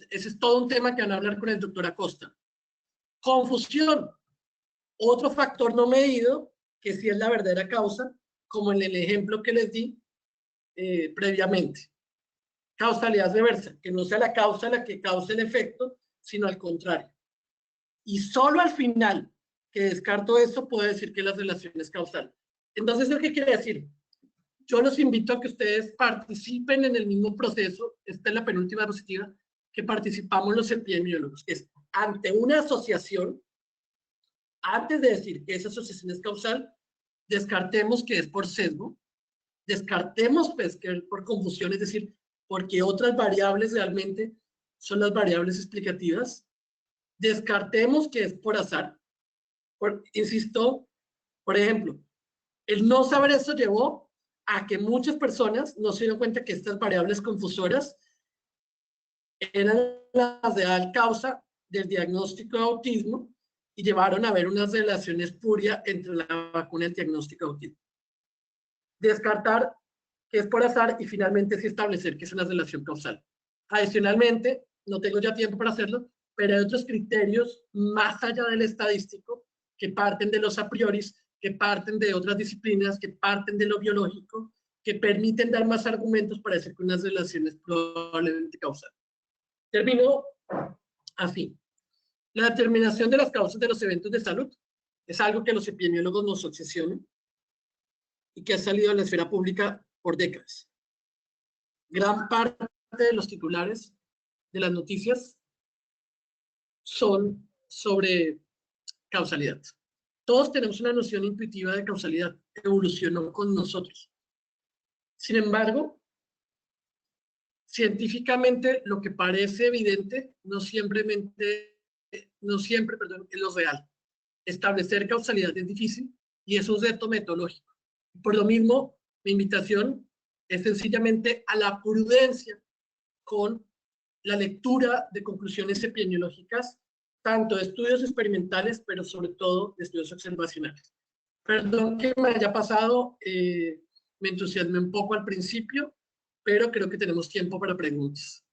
ese es todo un tema que van a hablar con el doctor Acosta. Confusión. Otro factor no medido, que sí es la verdadera causa, como en el ejemplo que les di previamente. Causalidad reversa, que no sea la causa la que cause el efecto, sino al contrario. Y solo al final que descarto eso, puedo decir que la relación es causal. Entonces, ¿qué quiere decir? Yo los invito a que ustedes participen en el mismo proceso, esta es la penúltima diapositiva, que participamos los epidemiólogos, que es ante una asociación, antes de decir que esa asociación es causal, descartemos que es por sesgo, descartemos pues, que es por confusión, es decir, porque otras variables realmente son las variables explicativas. Descartemos que es por azar. Insisto, por ejemplo, el no saber eso llevó a que muchas personas no se dieron cuenta que estas variables confusoras eran la real causa del diagnóstico de autismo y llevaron a ver una relación espuria entre la vacuna y el diagnóstico de autismo. Descartar que es por azar y finalmente sí establecer que es una relación causal. Adicionalmente, no tengo ya tiempo para hacerlo, pero hay otros criterios más allá del estadístico que parten de los a priori, que parten de otras disciplinas, que parten de lo biológico, que permiten dar más argumentos para decir que una relación es probablemente causal. Termino así. La determinación de las causas de los eventos de salud es algo que los epidemiólogos nos obsesionan y que ha salido a la esfera pública por décadas. Gran parte de los titulares de las noticias son sobre causalidad. Todos tenemos una noción intuitiva de causalidad, evolucionó con nosotros. Sin embargo, científicamente lo que parece evidente no siempre, es lo real. Establecer causalidad es difícil y es un reto metodológico. Por lo mismo, mi invitación es sencillamente a la prudencia con la lectura de conclusiones epidemiológicas, tanto de estudios experimentales, pero sobre todo de estudios observacionales. Perdón que me haya pasado, me entusiasmé un poco al principio, pero creo que tenemos tiempo para preguntas.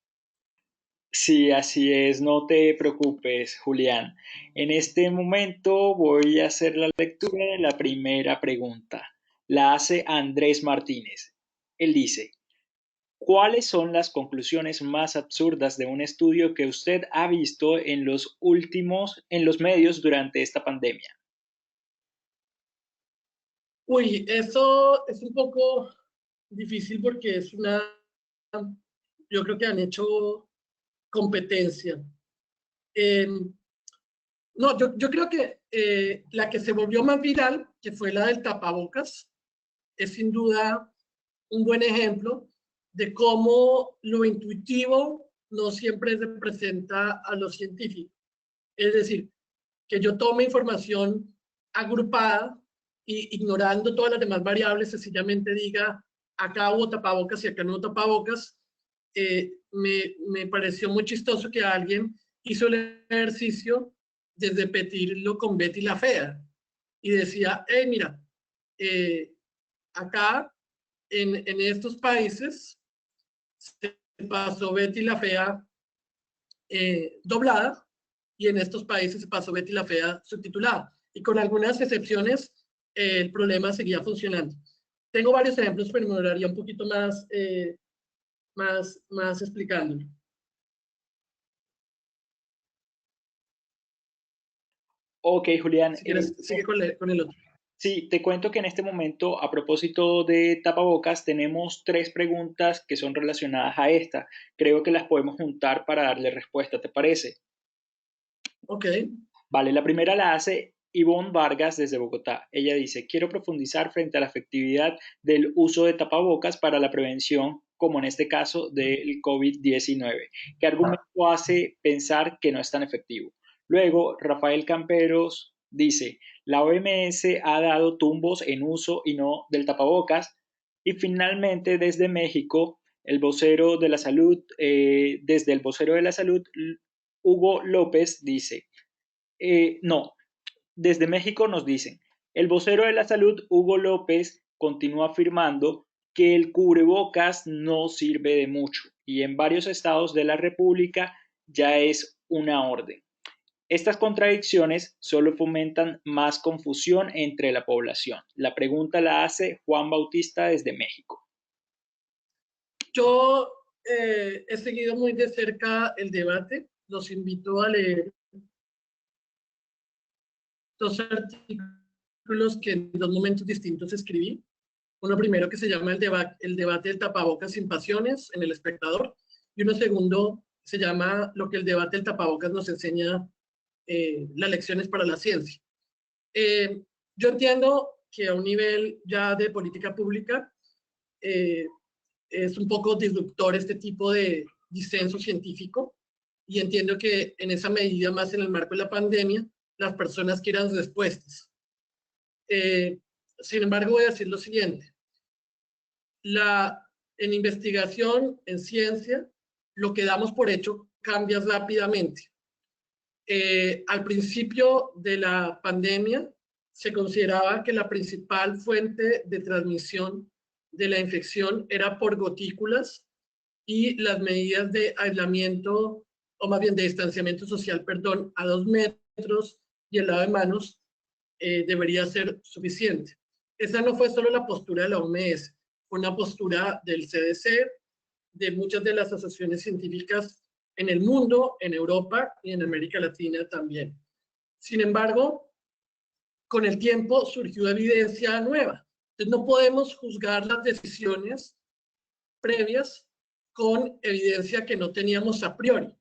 Sí, así es, no te preocupes, Julián. En este momento voy a hacer la lectura de la primera pregunta. La hace Andrés Martínez. Él dice, ¿cuáles son las conclusiones más absurdas de un estudio que usted ha visto en los medios durante esta pandemia? Uy, eso es un poco difícil porque yo creo que han hecho competencia. No, yo creo que la que se volvió más viral, que fue la del tapabocas, es sin duda un buen ejemplo de cómo lo intuitivo no siempre representa a lo científico. Es decir, que yo tome información agrupada y ignorando todas las demás variables, sencillamente diga, acá hubo tapabocas y acá no hubo tapabocas. Me pareció muy chistoso que alguien hizo el ejercicio de repetirlo con Betty la Fea y decía, hey, mira, acá en estos países se pasó Betty la Fea doblada y en estos países se pasó Betty la Fea subtitulada. Y con algunas excepciones, el problema seguía funcionando. Tengo varios ejemplos, pero me duraría un poquito más explicándolo. Ok, Julián. Si quieres, sigue con el otro. Sí, te cuento que en este momento, a propósito de tapabocas, tenemos 3 preguntas que son relacionadas a esta. Creo que las podemos juntar para darle respuesta, ¿te parece? Ok. Vale, la primera la hace Ivonne Vargas desde Bogotá. Ella dice, quiero profundizar frente a la efectividad del uso de tapabocas para la prevención, como en este caso del COVID-19. ¿Qué argumento hace pensar que no es tan efectivo? Luego, Rafael Camperos dice, la OMS ha dado tumbos en uso y no del tapabocas. Y finalmente, desde México, el vocero de la salud, Hugo López dice, no, desde México nos dicen, el vocero de la salud, Hugo López, continúa afirmando que el cubrebocas no sirve de mucho y en varios estados de la República ya es una orden. Estas contradicciones solo fomentan más confusión entre la población. La pregunta la hace Juan Bautista desde México. Yo he seguido muy de cerca el debate. Los invito a leer 2 artículos que en 2 momentos distintos escribí. Uno primero que se llama el debate del tapabocas sin pasiones en El Espectador, y uno segundo se llama Lo que el debate del tapabocas nos enseña, las lecciones para la ciencia. Yo entiendo que a un nivel ya de política pública, es un poco disruptor este tipo de disenso científico, y entiendo que en esa medida, más en el marco de la pandemia, las personas quieran respuestas. Sin embargo, voy a decir lo siguiente. En investigación, en ciencia, lo que damos por hecho cambia rápidamente. Al principio de la pandemia, se consideraba que la principal fuente de transmisión de la infección era por gotículas, y las medidas de aislamiento, o más bien de distanciamiento social, perdón, a 2 metros y el lavado de manos debería ser suficiente. Esa no fue solo la postura de la OMS, fue una postura del CDC, de muchas de las asociaciones científicas en el mundo, en Europa y en América Latina también. Sin embargo, con el tiempo surgió evidencia nueva. Entonces no podemos juzgar las decisiones previas con evidencia que no teníamos a priori.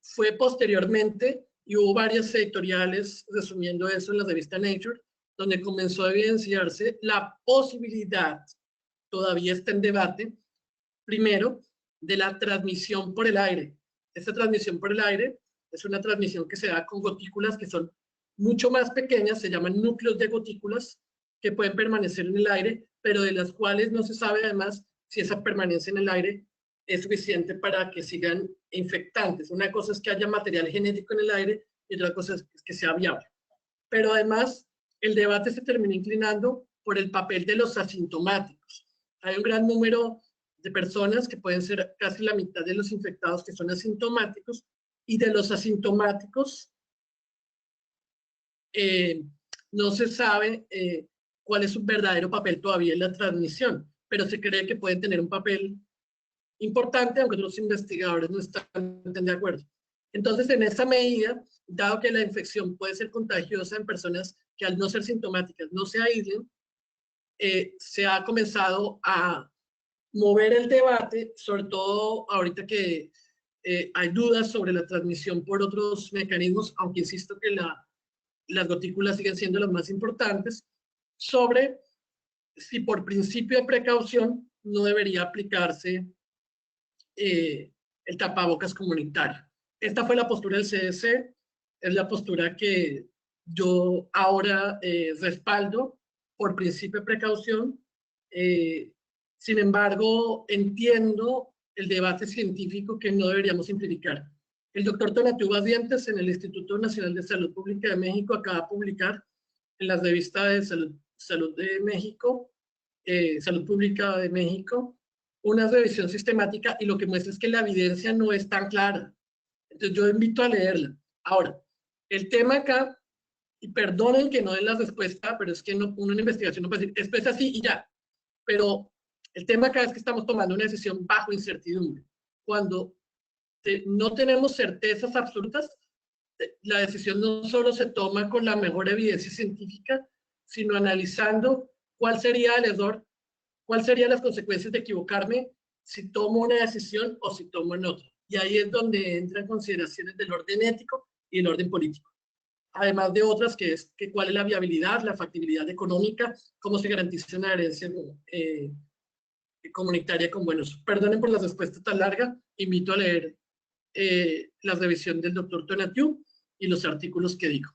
Fue posteriormente, y hubo varias editoriales resumiendo eso en la revista Nature, donde comenzó a evidenciarse la posibilidad, todavía está en debate, primero, de la transmisión por el aire. Esta transmisión por el aire es una transmisión que se da con gotículas que son mucho más pequeñas, se llaman núcleos de gotículas, que pueden permanecer en el aire, pero de las cuales no se sabe además si esa permanencia en el aire es suficiente para que sigan infectantes. Una cosa es que haya material genético en el aire y otra cosa es que sea viable. Pero además, el debate se terminó inclinando por el papel de los asintomáticos. Hay un gran número de personas, que pueden ser casi la mitad de los infectados, que son asintomáticos, y de los asintomáticos no se sabe cuál es su verdadero papel todavía en la transmisión, pero se cree que pueden tener un papel importante, aunque otros investigadores no están de acuerdo. Entonces, en esa medida, dado que la infección puede ser contagiosa en personas que al no ser sintomáticas no se aíslen, se ha comenzado a mover el debate, sobre todo ahorita que hay dudas sobre la transmisión por otros mecanismos, aunque insisto que las gotículas siguen siendo las más importantes, sobre si por principio de precaución no debería aplicarse el tapabocas comunitario. Esta fue la postura del CDC, es la postura que yo ahora respaldo por principio de precaución. Sin embargo, entiendo el debate científico que no deberíamos simplificar. El doctor Tonatiuh Barrientos, en el Instituto Nacional de Salud Pública de México, acaba de publicar en la revista de Salud de México, Salud Pública de México, una revisión sistemática, y lo que muestra es que la evidencia no es tan clara. Entonces yo invito a leerla. Ahora, el tema acá, y perdonen que no den la respuesta, pero es que no, una investigación no puede decir, esto es así y ya. Pero el tema acá es que estamos tomando una decisión bajo incertidumbre. Cuando no tenemos certezas absolutas, la decisión no solo se toma con la mejor evidencia científica, sino analizando cuál sería el error, cuáles serían las consecuencias de equivocarme si tomo una decisión o si tomo en otra. Y ahí es donde entran consideraciones del orden ético y el orden político. Además de otras, que es que cuál es la viabilidad, la factibilidad económica, cómo se garantiza una herencia comunitaria con buenos. Perdonen por la respuesta tan larga, invito a leer la revisión del doctor Tonatiuh y los artículos que dijo.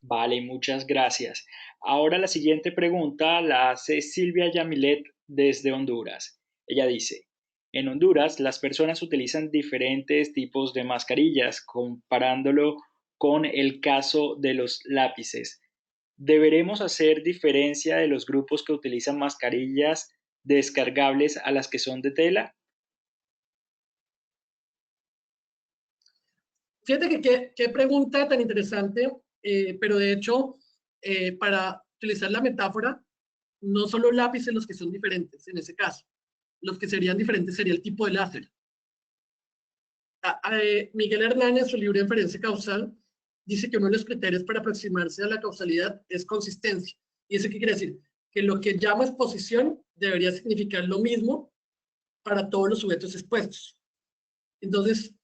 Vale, muchas gracias. Ahora la siguiente pregunta la hace Silvia Yamilet desde Honduras. Ella dice, en Honduras las personas utilizan diferentes tipos de mascarillas, comparándolo con el caso de los lápices. ¿Deberemos hacer diferencia de los grupos que utilizan mascarillas descargables a las que son de tela? Fíjate que qué pregunta tan interesante, pero de hecho, para utilizar la metáfora, no son los lápices los que son diferentes en ese caso. Los que serían diferentes sería el tipo de láser. Miguel Hernández, en su libro Inferencia Causal, dice que uno de los criterios para aproximarse a la causalidad es consistencia. ¿Y eso qué quiere decir? Que lo que llama exposición debería significar lo mismo para todos los sujetos expuestos. Entonces,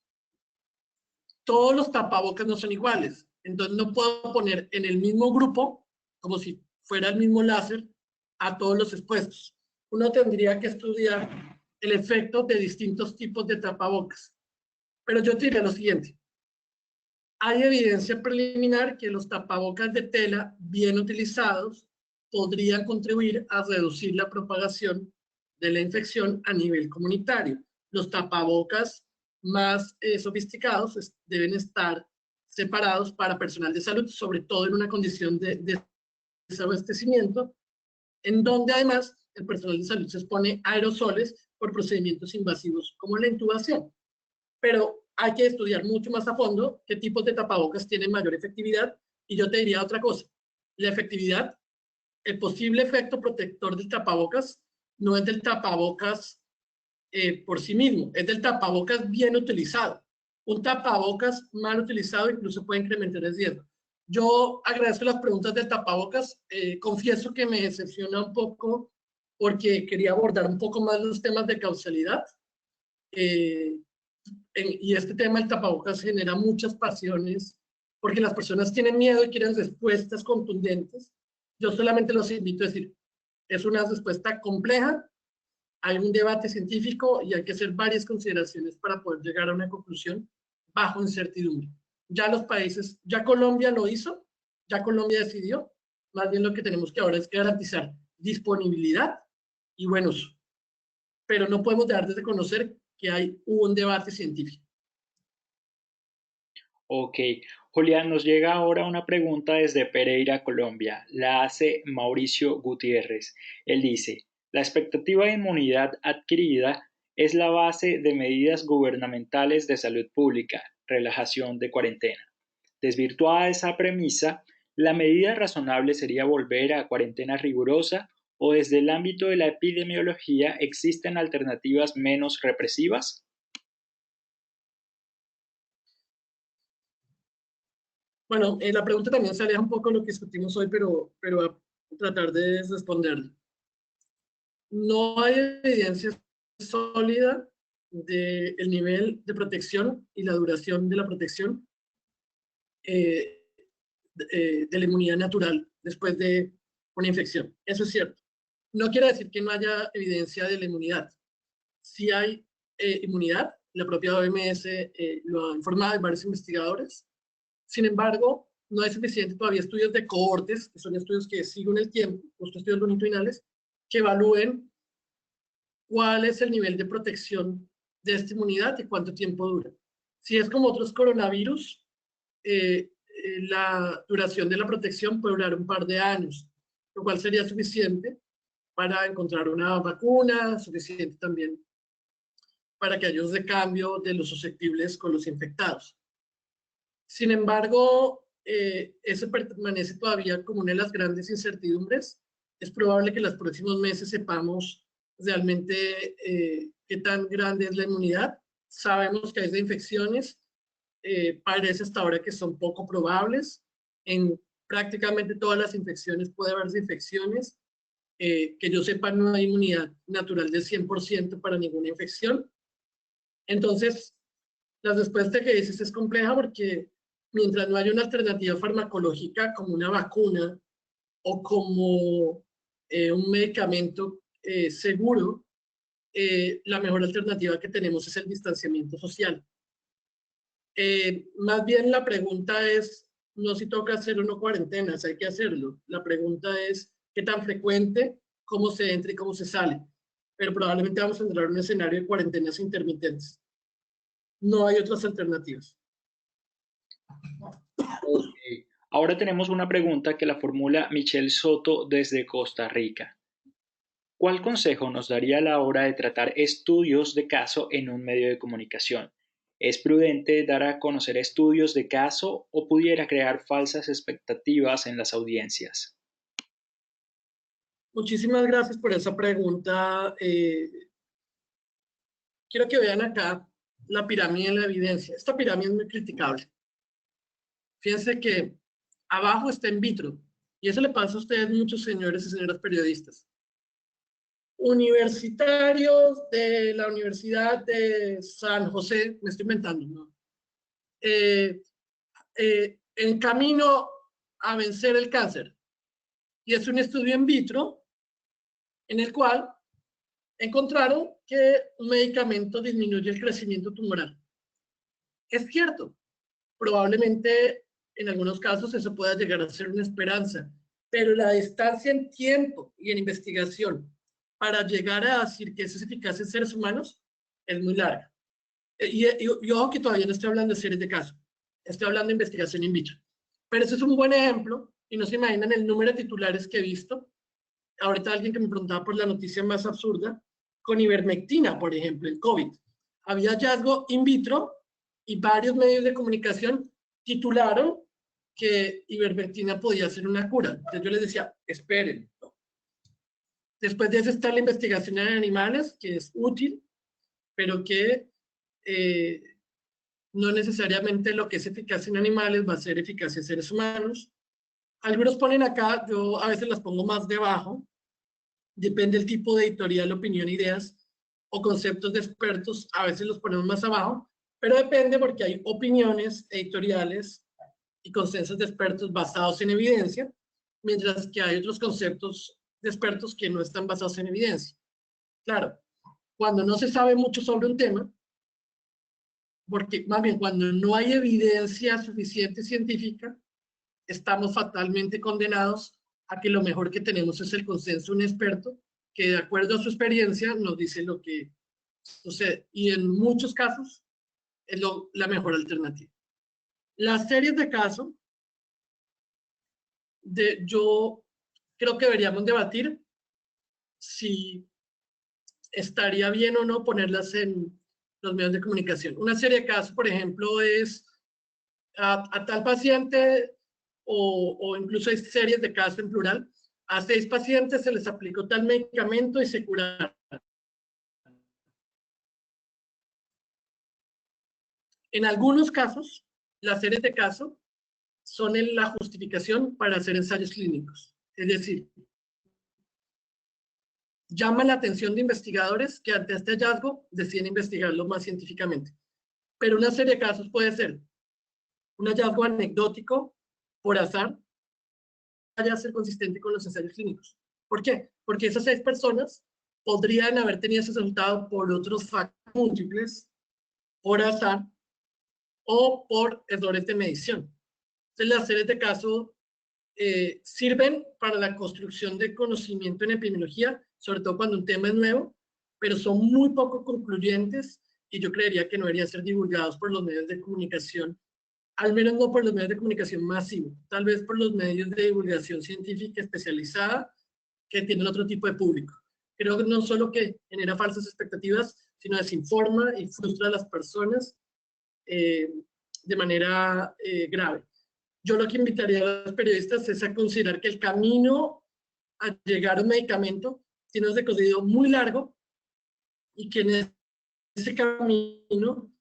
todos los tapabocas no son iguales. Entonces no puedo poner en el mismo grupo, como si fuera el mismo láser, a todos los expuestos. uno tendría que estudiar el efecto de distintos tipos de tapabocas. Pero yo te diría lo siguiente. Hay evidencia preliminar que los tapabocas de tela bien utilizados podrían contribuir a reducir la propagación de la infección a nivel comunitario. Los tapabocas más sofisticados deben estar separados para personal de salud, sobre todo en una condición de desabastecimiento, en donde además el personal de salud se expone a aerosoles por procedimientos invasivos como la intubación. Pero hay que estudiar mucho más a fondo qué tipos de tapabocas tienen mayor efectividad, y yo te diría otra cosa. La efectividad, el posible efecto protector del tapabocas no es del tapabocas por sí mismo, es del tapabocas bien utilizado. Un tapabocas mal utilizado incluso puede incrementar el riesgo. Yo agradezco las preguntas del tapabocas, confieso que me decepciona un poco porque quería abordar un poco más los temas de causalidad, y este tema del tapabocas genera muchas pasiones porque las personas tienen miedo y quieren respuestas contundentes. Yo solamente los invito a decir, es una respuesta compleja, hay un debate científico y hay que hacer varias consideraciones para poder llegar a una conclusión bajo incertidumbre. Ya los países, ya Colombia lo hizo, ya Colombia decidió, más bien lo que tenemos que ahora es garantizar disponibilidad y buen uso. Pero no podemos dejar de reconocer que hay un debate científico. Ok, Julián, nos llega ahora una pregunta desde Pereira, Colombia. La hace Mauricio Gutiérrez. Él dice, la expectativa de inmunidad adquirida es la base de medidas gubernamentales de salud pública, relajación de cuarentena. Desvirtuada esa premisa, la medida razonable sería volver a cuarentena rigurosa o desde el ámbito de la epidemiología existen alternativas menos represivas. Bueno, la pregunta también se aleja un poco de lo que discutimos hoy, pero a tratar de responderla. No hay evidencia sólida del nivel de protección y la duración de la protección de la inmunidad natural después de una infección. Eso es cierto. No quiere decir que no haya evidencia de la inmunidad. Sí hay inmunidad, la propia OMS lo ha informado, hay varios investigadores. Sin embargo, no hay suficiente todavía estudios de cohortes, que son estudios que siguen el tiempo, los estudios longitudinales, que evalúen cuál es el nivel de protección de esta inmunidad y cuánto tiempo dura. Si es como otros coronavirus, la duración de la protección puede durar un par de años, lo cual sería suficiente para encontrar una vacuna, suficiente también para que haya un recambio de los susceptibles con los infectados. Sin embargo, eso permanece todavía como una de las grandes incertidumbres. Es probable que en los próximos meses sepamos realmente qué tan grande es la inmunidad. Sabemos que hay reinfecciones, parece hasta ahora que son poco probables. En prácticamente todas las infecciones puede haber infecciones. Que yo sepa, no hay inmunidad natural del 100% para ninguna infección. Entonces, la respuesta que dices es compleja porque mientras no haya una alternativa farmacológica como una vacuna o como un medicamento seguro, la mejor alternativa que tenemos es el distanciamiento social. Más bien la pregunta es, no si toca hacer o no cuarentenas, hay que hacerlo. La pregunta es qué tan frecuente, cómo se entra y cómo se sale. Pero probablemente vamos a entrar en un escenario de cuarentenas intermitentes. No hay otras alternativas. Okay. Ahora tenemos una pregunta que la formula Michelle Soto desde Costa Rica. ¿Cuál consejo nos daría a la hora de tratar estudios de caso en un medio de comunicación? ¿Es prudente dar a conocer estudios de caso o pudiera crear falsas expectativas en las audiencias? Muchísimas gracias por esa pregunta. Quiero que vean acá la pirámide de la evidencia. Esta pirámide es muy criticable. Fíjense que abajo está in vitro, y eso le pasa a ustedes muchos señores y señoras periodistas. Universitarios de la Universidad de San José, me estoy inventando, ¿no? En camino a vencer el cáncer. Y es un estudio in vitro en el cual encontraron que un medicamento disminuye el crecimiento tumoral. Es cierto, probablemente en algunos casos eso pueda llegar a ser una esperanza, pero la distancia en tiempo y en investigación para llegar a decir que eso es eficaz en seres humanos es muy larga. Y ojo que todavía no estoy hablando de series de casos, estoy hablando de investigación in vitro. Pero eso es un buen ejemplo, y no se imaginan el número de titulares que he visto. Ahorita alguien que me preguntaba por la noticia más absurda, con ivermectina, por ejemplo, el COVID. Había hallazgo in vitro y varios medios de comunicación titularon que ivermectina podía ser una cura. Entonces yo les decía, esperen. Después de eso está la investigación en animales, que es útil, pero que no necesariamente lo que es eficaz en animales va a ser eficaz en seres humanos. Algunos ponen acá, yo a veces las pongo más debajo, depende del tipo de editorial, opinión, ideas o conceptos de expertos, a veces los ponemos más abajo, pero depende porque hay opiniones editoriales y consensos de expertos basados en evidencia, mientras que hay otros conceptos de expertos que no están basados en evidencia. Claro, cuando no se sabe mucho sobre un tema, porque más bien cuando no hay evidencia suficiente científica, estamos fatalmente condenados a que lo mejor que tenemos es el consenso de un experto que de acuerdo a su experiencia nos dice lo que sucede. Y en muchos casos es la mejor alternativa. Las series de caso, yo creo que deberíamos debatir si estaría bien o no ponerlas en los medios de comunicación. Una serie de casos, por ejemplo, es a tal paciente, o incluso hay series de casos en plural, a 6 pacientes se les aplicó tal medicamento y se curaron. En algunos casos, las series de casos son la justificación para hacer ensayos clínicos. Es decir, llama la atención de investigadores que ante este hallazgo deciden investigarlo más científicamente. Pero una serie de casos puede ser un hallazgo anecdótico por azar, vaya a ser consistente con los ensayos clínicos. ¿Por qué? Porque esas 6 personas podrían haber tenido ese resultado por otros factores múltiples, por azar o por errores de medición. Entonces, las series de caso sirven para la construcción de conocimiento en epidemiología, sobre todo cuando un tema es nuevo, pero son muy poco concluyentes y yo creería que no deberían ser divulgados por los medios de comunicación, al menos no por los medios de comunicación masivos, tal vez por los medios de divulgación científica especializada que tienen otro tipo de público. Creo que no solo que genera falsas expectativas, sino desinforma y frustra a las personas de manera grave. Yo lo que invitaría a los periodistas es a considerar que el camino a llegar a un medicamento tiene un recorrido muy largo y que en ese camino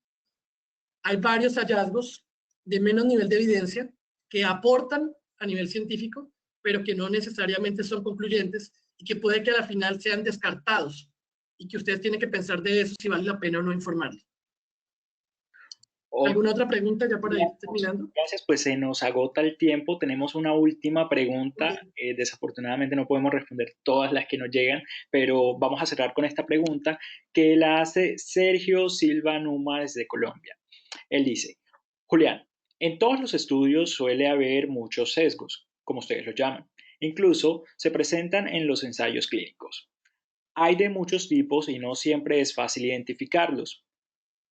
hay varios hallazgos de menos nivel de evidencia que aportan a nivel científico, pero que no necesariamente son concluyentes y que puede que a la final sean descartados y que ustedes tienen que pensar de eso si vale la pena o no informarles. ¿Alguna otra pregunta ya para ir terminando? Gracias, pues se nos agota el tiempo. Tenemos una última pregunta. Desafortunadamente no podemos responder todas las que nos llegan, pero vamos a cerrar con esta pregunta que la hace Sergio Silva Numa desde Colombia. Él dice, Julián, en todos los estudios suele haber muchos sesgos, como ustedes lo llaman. Incluso se presentan en los ensayos clínicos. Hay de muchos tipos y no siempre es fácil identificarlos.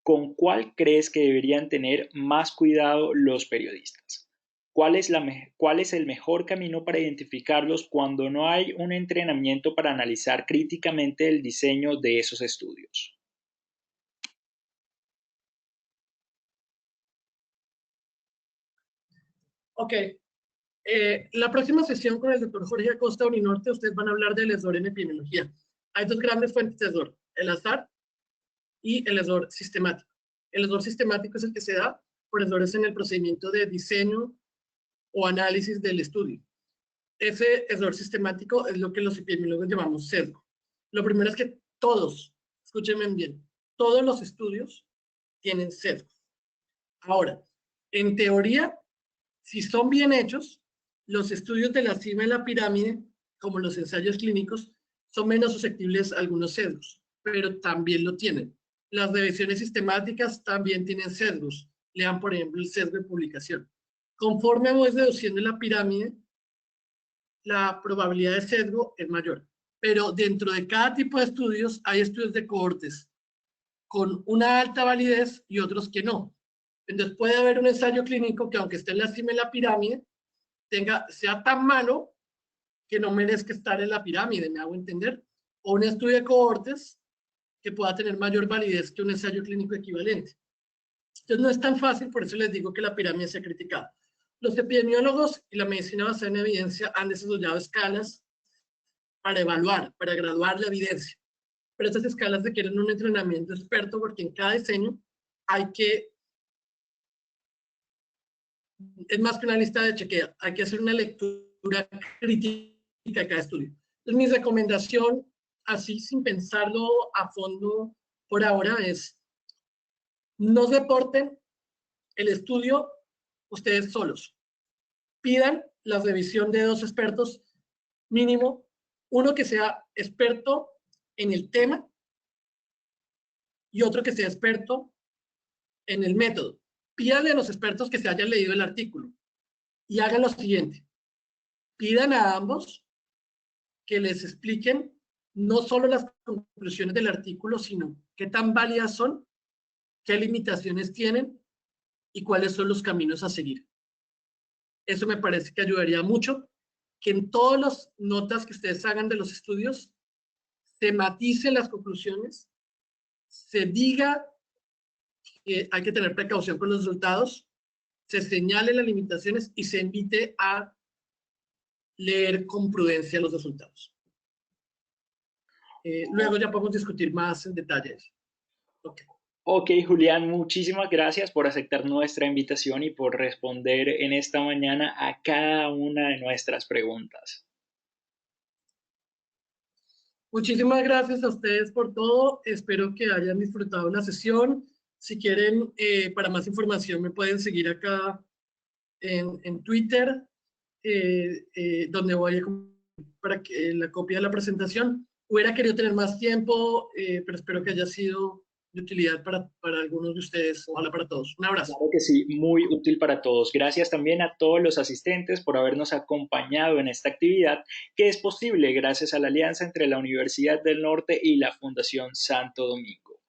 ¿Con cuál crees que deberían tener más cuidado los periodistas? ¿Cuál es el mejor camino para identificarlos cuando no hay un entrenamiento para analizar críticamente el diseño de esos estudios? Ok. La próxima sesión con el doctor Jorge Acosta Uninorte, ustedes van a hablar del error en epidemiología. Hay 2 grandes fuentes de error, el azar y el error sistemático. El error sistemático es el que se da por errores en el procedimiento de diseño o análisis del estudio. Ese error sistemático es lo que los epidemiólogos llamamos sesgo. Lo primero es que todos, escúchenme bien, todos los estudios tienen sesgos. Ahora, en teoría, si son bien hechos, los estudios de la cima de la pirámide, como los ensayos clínicos, son menos susceptibles a algunos sesgos, pero también lo tienen. Las revisiones sistemáticas también tienen sesgos. Lean, por ejemplo, el sesgo de publicación. Conforme vamos reduciendo la pirámide, la probabilidad de sesgo es mayor. Pero dentro de cada tipo de estudios hay estudios de cohortes con una alta validez y otros que no. Entonces puede haber un ensayo clínico que, aunque esté en la cima de la pirámide, sea tan malo que no merezca estar en la pirámide, ¿me hago entender? O un estudio de cohortes que pueda tener mayor validez que un ensayo clínico equivalente. Entonces no es tan fácil, por eso les digo que la pirámide sea criticada. Los epidemiólogos y la medicina basada en evidencia han desarrollado escalas para evaluar, para graduar la evidencia. Pero estas escalas requieren un entrenamiento experto porque en cada diseño es más que una lista de chequeo, hay que hacer una lectura crítica de cada estudio. Entonces mi recomendación, así sin pensarlo a fondo por ahora, es no reporten el estudio ustedes solos. Pidan la revisión de 2 expertos mínimo, uno que sea experto en el tema y otro que sea experto en el método. Pídanle a los expertos que se hayan leído el artículo y hagan lo siguiente. Pidan a ambos que les expliquen no solo las conclusiones del artículo, sino qué tan válidas son, qué limitaciones tienen y cuáles son los caminos a seguir. Eso me parece que ayudaría mucho, que en todas las notas que ustedes hagan de los estudios se maticen las conclusiones, se diga que hay que tener precaución con los resultados, se señalen las limitaciones y se invite a leer con prudencia los resultados. Luego ya podemos discutir más en detalles. Okay. Ok, Julián, muchísimas gracias por aceptar nuestra invitación y por responder en esta mañana a cada una de nuestras preguntas. Muchísimas gracias a ustedes por todo. Espero que hayan disfrutado la sesión. Si quieren, para más información, me pueden seguir acá en Twitter, donde voy a para que, la copia de la presentación. Hubiera querido tener más tiempo, pero espero que haya sido de utilidad para algunos de ustedes. Ojalá para todos. Un abrazo. Claro que sí, muy útil para todos. Gracias también a todos los asistentes por habernos acompañado en esta actividad, que es posible gracias a la alianza entre la Universidad del Norte y la Fundación Santo Domingo.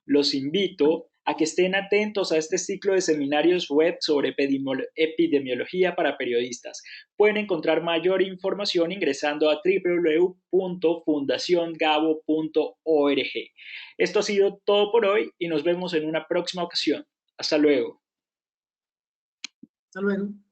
Los invito a que estén atentos a este ciclo de seminarios web sobre epidemiología para periodistas. Pueden encontrar mayor información ingresando a www.fundaciongabo.org. Esto ha sido todo por hoy y nos vemos en una próxima ocasión. Hasta luego. Hasta luego.